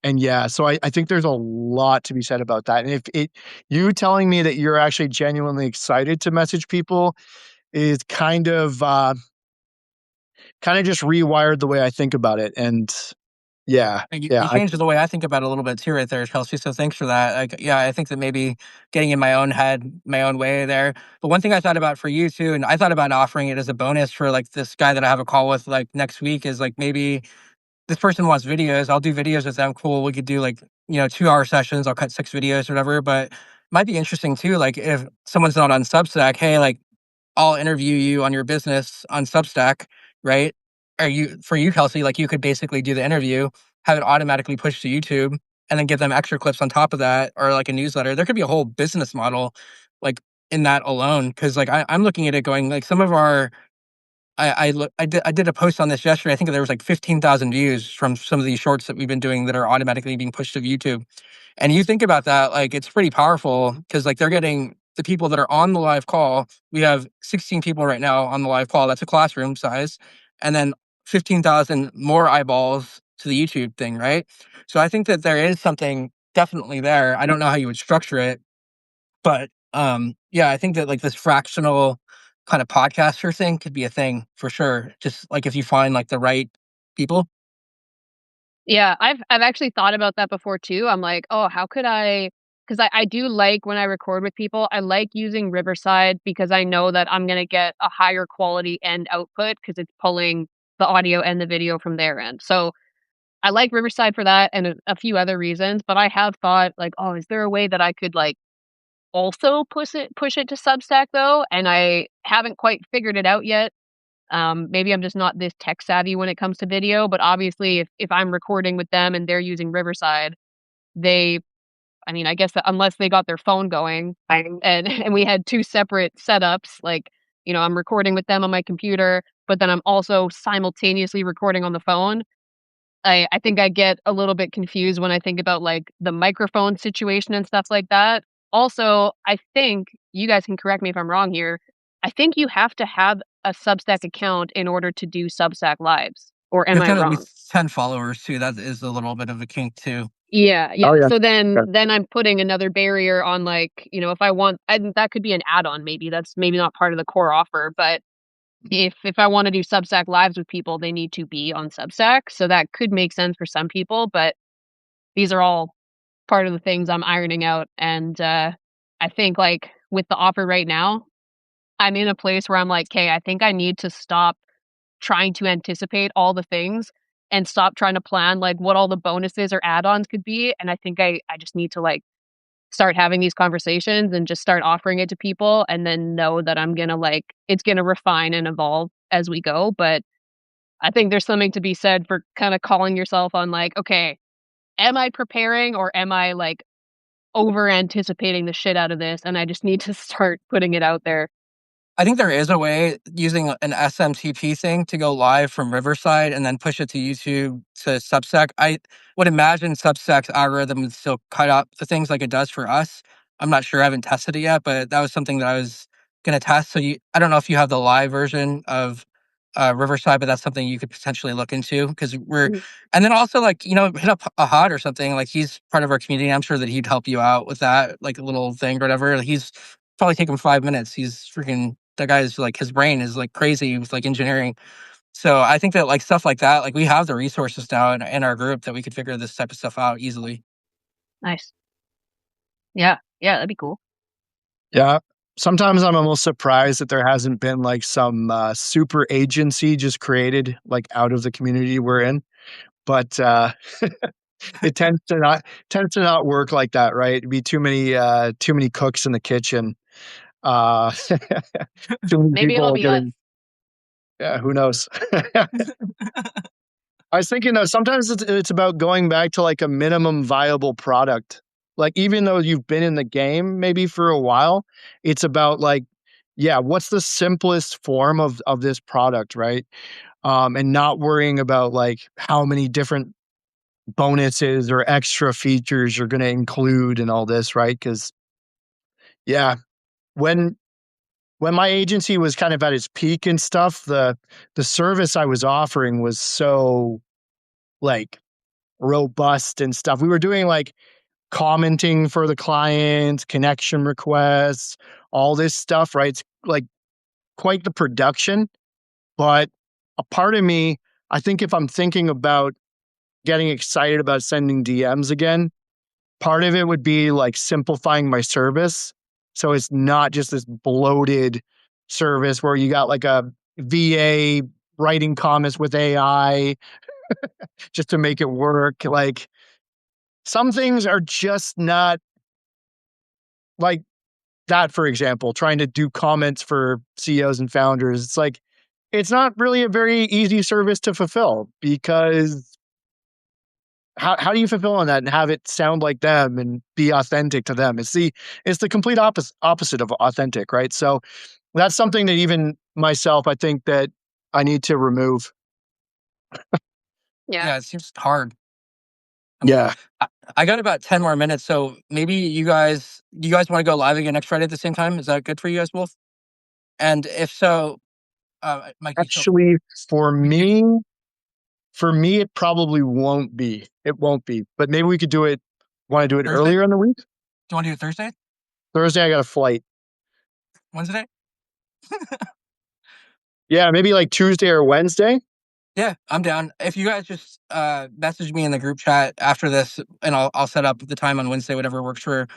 Speaker 3: and yeah, so I think there's a lot to be said about that. And if it you telling me that you're actually genuinely excited to message people is kind of just rewired the way I think about it. And yeah,
Speaker 1: And you,
Speaker 3: yeah,
Speaker 1: you changed the way I think about it a little bit too, right there, Chelsea. So thanks for that. Like, yeah, I think that maybe getting in my own head, my own way there. But one thing I thought about for you too, and I thought about offering it as a bonus for like this guy that I have a call with like next week is like maybe this person wants videos. I'll do videos with them. Cool. We could do like, 2 hour sessions. I'll cut 6 videos or whatever. But might be interesting too. Like if someone's not on Substack, hey, like I'll interview you on your business on Substack, right? Are you for you, Kelsey? Like you could basically do the interview, have it automatically push to YouTube, and then give them extra clips on top of that, or like a newsletter. There could be a whole business model, like in that alone. Because like I'm looking at it going like some of our I did a post on this yesterday. I think there was like 15,000 views from some of these shorts that we've been doing that are automatically being pushed to YouTube. And you think about that, like it's pretty powerful because like they're getting the people that are on the live call. We have 16 people right now on the live call. That's a classroom size. And then 15,000 more eyeballs to the YouTube thing, right? So I think that there is something definitely there. I don't know how you would structure it, but yeah, I think that like this fractional kind of podcaster thing could be a thing for sure. Just like if you find like the right people.
Speaker 2: Yeah, I've actually thought about that before too. I'm like, "Oh, how could I?" Because I do like when I record with people, I like using Riverside because I know that I'm gonna get a higher quality end output because it's pulling the audio and the video from their end. So, I like Riverside for that and a few other reasons, but I have thought like, "Oh, is there a way that I could, like, also push it to Substack, though?" And I haven't quite figured it out yet. Maybe I'm just not this tech savvy when it comes to video, but obviously if I'm recording with them and they're using Riverside, they I mean, I guess that unless they got their phone going and and we had 2 separate setups, like, I'm recording with them on my computer, but then I'm also simultaneously recording on the phone. I think I get a little bit confused when I think about, like, the microphone situation and stuff like that. Also, I think you guys can correct me if I'm wrong here. I think you have to have a Substack account in order to do Substack Lives, or
Speaker 1: You
Speaker 2: am
Speaker 1: have to
Speaker 2: I
Speaker 1: have at
Speaker 2: wrong?
Speaker 1: least 10 followers too. That is a little bit of a kink too.
Speaker 2: Yeah, yeah.
Speaker 3: oh yeah,
Speaker 2: So
Speaker 3: yeah,
Speaker 2: then I'm putting another barrier on, like, if I want and that could be an add-on maybe, that's maybe not part of the core offer, but if I wanna do Substack Lives with people, they need to be on Substack, so that could make sense for some people, but these are all part of the things I'm ironing out, and, I think, like, with the offer right now, I'm in a place where I'm like, "'Kay, I think I need to stop trying to anticipate all the things and stop trying to plan, like, what all the bonuses or add-ons could be," and I think I just need to, like, start having these conversations and just start offering it to people and then know that I'm gonna, like it's gonna refine and evolve as we go, but I think there's something to be said for kinda calling yourself on, like, "Okay, am I preparing or am I, like, over anticipating the shit out of this, and I just need to start putting it out there."
Speaker 1: I think there is a way using an SMTP thing to go live from Riverside and then push it to YouTube to Substack. I would imagine Substack's algorithm would still cut up the things like it does for us. I'm not sure. I haven't tested it yet, but that was something that I was going to test. So I don't know if you have the live version of Riverside, but that's something you could potentially look into because
Speaker 2: Mhm.
Speaker 1: and then also like, hit up a hot or something. Like he's part of our community. I'm sure that he'd help you out with that, like a little thing or whatever. He's probably take him 5 minutes. He's freaking that guy's like his brain is like crazy with like engineering. So I think that like stuff like that, like we have the resources now in our group that we could figure this type of stuff out easily.
Speaker 2: Nice. Yeah. Yeah, that'd be cool.
Speaker 3: Yeah. Sometimes I'm almost surprised that there hasn't been like some super agency just created like out of the community we're in. But it tends to not work like that, right? It'd be too many cooks in the kitchen. Uh too many
Speaker 2: Maybe it'll
Speaker 3: people
Speaker 2: be us.
Speaker 3: getting, yeah, who knows? I was thinking though, sometimes it's about going back to like a minimum viable product. Like even though you've been in the game maybe for a while, it's about like, yeah, what's the simplest form of this product, right? And not worrying about like how many different bonuses or extra features you're going to include and all this, right? Because yeah, when my agency was kind of at its peak and stuff, the service I was offering was so like robust and stuff. We were doing like commenting for the client, connection requests, all this stuff, right? It's like quite the production. But a part of me, I think if I'm thinking about getting excited about sending DMs again, part of it would be like simplifying my service. So it's not just this bloated service where you got like a VA writing comments with AI just to make it work. Like some things are just not like that, for example, trying to do comments for CEOs and founders. It's like, it's not really a very easy service to fulfill because how do you fulfill on that and have it sound like them and be authentic to them? It's the complete opposite of authentic, right? So that's something that even myself, I think that I need to remove.
Speaker 2: Yeah.
Speaker 1: Yeah, it seems hard. Um,
Speaker 3: Yeah.
Speaker 1: I, I got about 10 more minutes, so maybe you guys want to go live again next Friday at the same time? Is that good for you guys both? And if so, Mikey, feel free.
Speaker 3: Actually, for
Speaker 1: We could do
Speaker 3: me, for me, it probably won't be. It won't be. But maybe we could do it. Want to do it
Speaker 1: Thursday. Do
Speaker 3: earlier in the week?
Speaker 1: you want to do it Thursday?
Speaker 3: Thursday, I got a flight.
Speaker 1: Wednesday?
Speaker 3: Yeah, maybe like Tuesday or Wednesday.
Speaker 1: Yeah, I'm down. If you guys just message me in the group chat after this, and I'll set up the time on Wednesday, whatever works for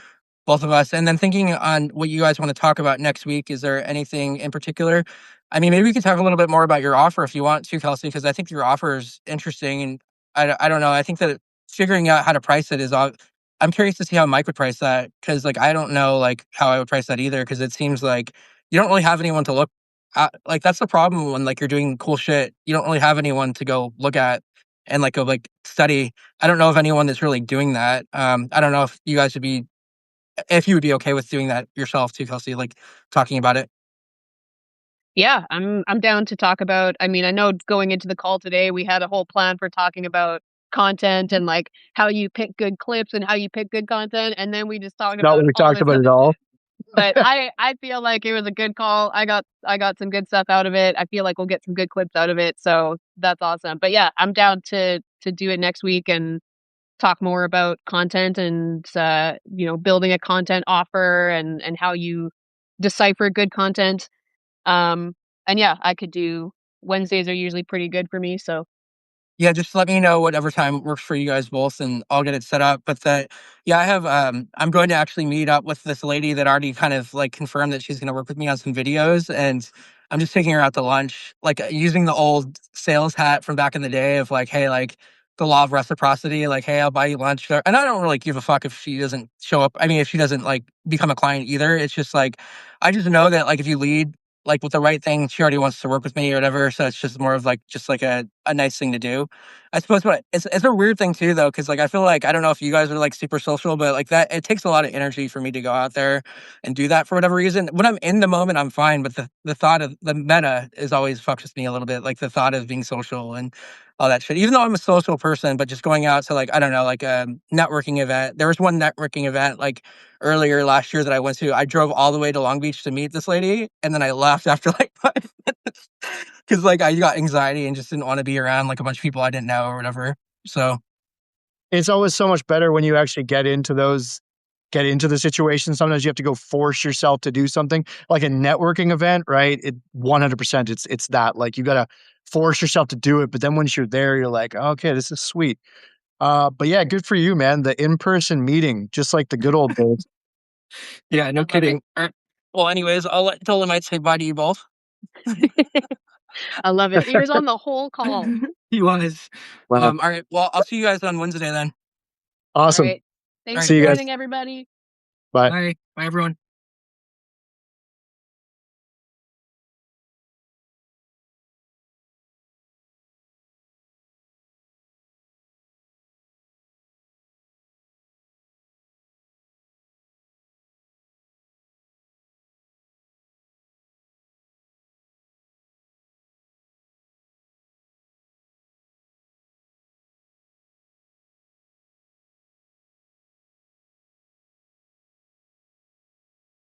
Speaker 1: both of us. And then thinking on what you guys want to talk about next week, is there anything in particular? I mean, maybe we could talk a little bit more about your offer if you want to, Kelsey, because I think your offer is interesting. And I don't know. I think that figuring out how to price it is all. I'm curious to see how Mike would price that because, like, I don't know, like, how I would price that either because it seems like you don't really have anyone to look at. Like, that's the problem when, like, you're doing cool shit. You don't really have anyone to go look at and, like, go, like, study. I don't know of anyone that's really doing that. I don't know if you would be okay with doing that yourself too, Kelsey, like talking about it.
Speaker 2: Yeah, I'm down to talk about. I mean, I know going into the call today, we had a whole plan for talking about content and like how you pick good clips and how you pick good content, and then we just talked
Speaker 3: Not
Speaker 2: about
Speaker 3: what we
Speaker 2: all
Speaker 3: talked
Speaker 2: this
Speaker 3: about
Speaker 2: other
Speaker 3: at all.
Speaker 2: shit. But I feel like it was a good call. I got some good stuff out of it. I feel like we'll get some good clips out of it. So that's awesome. But yeah, I'm down to do it next week and talk more about content and building a content offer and how you decipher good content. Um, and yeah, I could do Wednesdays are usually pretty good for me. So
Speaker 1: Yeah, just let me know whatever time works for you guys both, and I'll get it set up. But yeah, I'm going to actually meet up with this lady that already kind of like confirmed that she's going to work with me on some videos, and I'm just taking her out to lunch, like using the old sales hat from back in the day of like, hey, like the law of reciprocity, like, hey, I'll buy you lunch, and I don't really give a fuck if she doesn't show up. I mean, if she doesn't like become a client either, it's just like I just know that like if you lead like with the right thing, she already wants to work with me or whatever. So it's just more of like just like a nice thing to do. I suppose, but it's a weird thing too, though, because like I feel like I don't know if you guys are like super social, but like that it takes a lot of energy for me to go out there and do that for whatever reason. When I'm in the moment, I'm fine, but the thought of the meta is always fucks with me a little bit, like the thought of being social and all that shit. Even though I'm a social person, but just going out to like I don't know, like a networking event. There was one networking event like earlier last year that I went to. I drove all the way to Long Beach to meet this lady, and then I left after like 5 minutes because like I got anxiety and just didn't want to be around like a bunch of people I didn't know or whatever. So
Speaker 3: It's always so much better when you actually get into the situation. Sometimes you have to go force yourself to do something like a networking event, right? It 100%, it's that, like, you gotta force yourself to do it, but then once you're there, you're like, "Okay, this is sweet." But yeah, good for you, man. The in-person meeting, just like the good old days.
Speaker 1: yeah, no
Speaker 2: I love it.
Speaker 1: kidding. Well, anyways, I'll let Dolomite say bye to you both.
Speaker 2: I love it. He was on the whole call.
Speaker 1: He was.
Speaker 3: Wow.
Speaker 1: All right. Well, I'll see you guys on Wednesday then.
Speaker 2: All
Speaker 3: Awesome.
Speaker 2: right.
Speaker 1: All
Speaker 2: Thanks
Speaker 1: right.
Speaker 2: for
Speaker 3: See you guys.
Speaker 2: joining, everybody.
Speaker 3: Bye.
Speaker 1: Bye. Bye, everyone.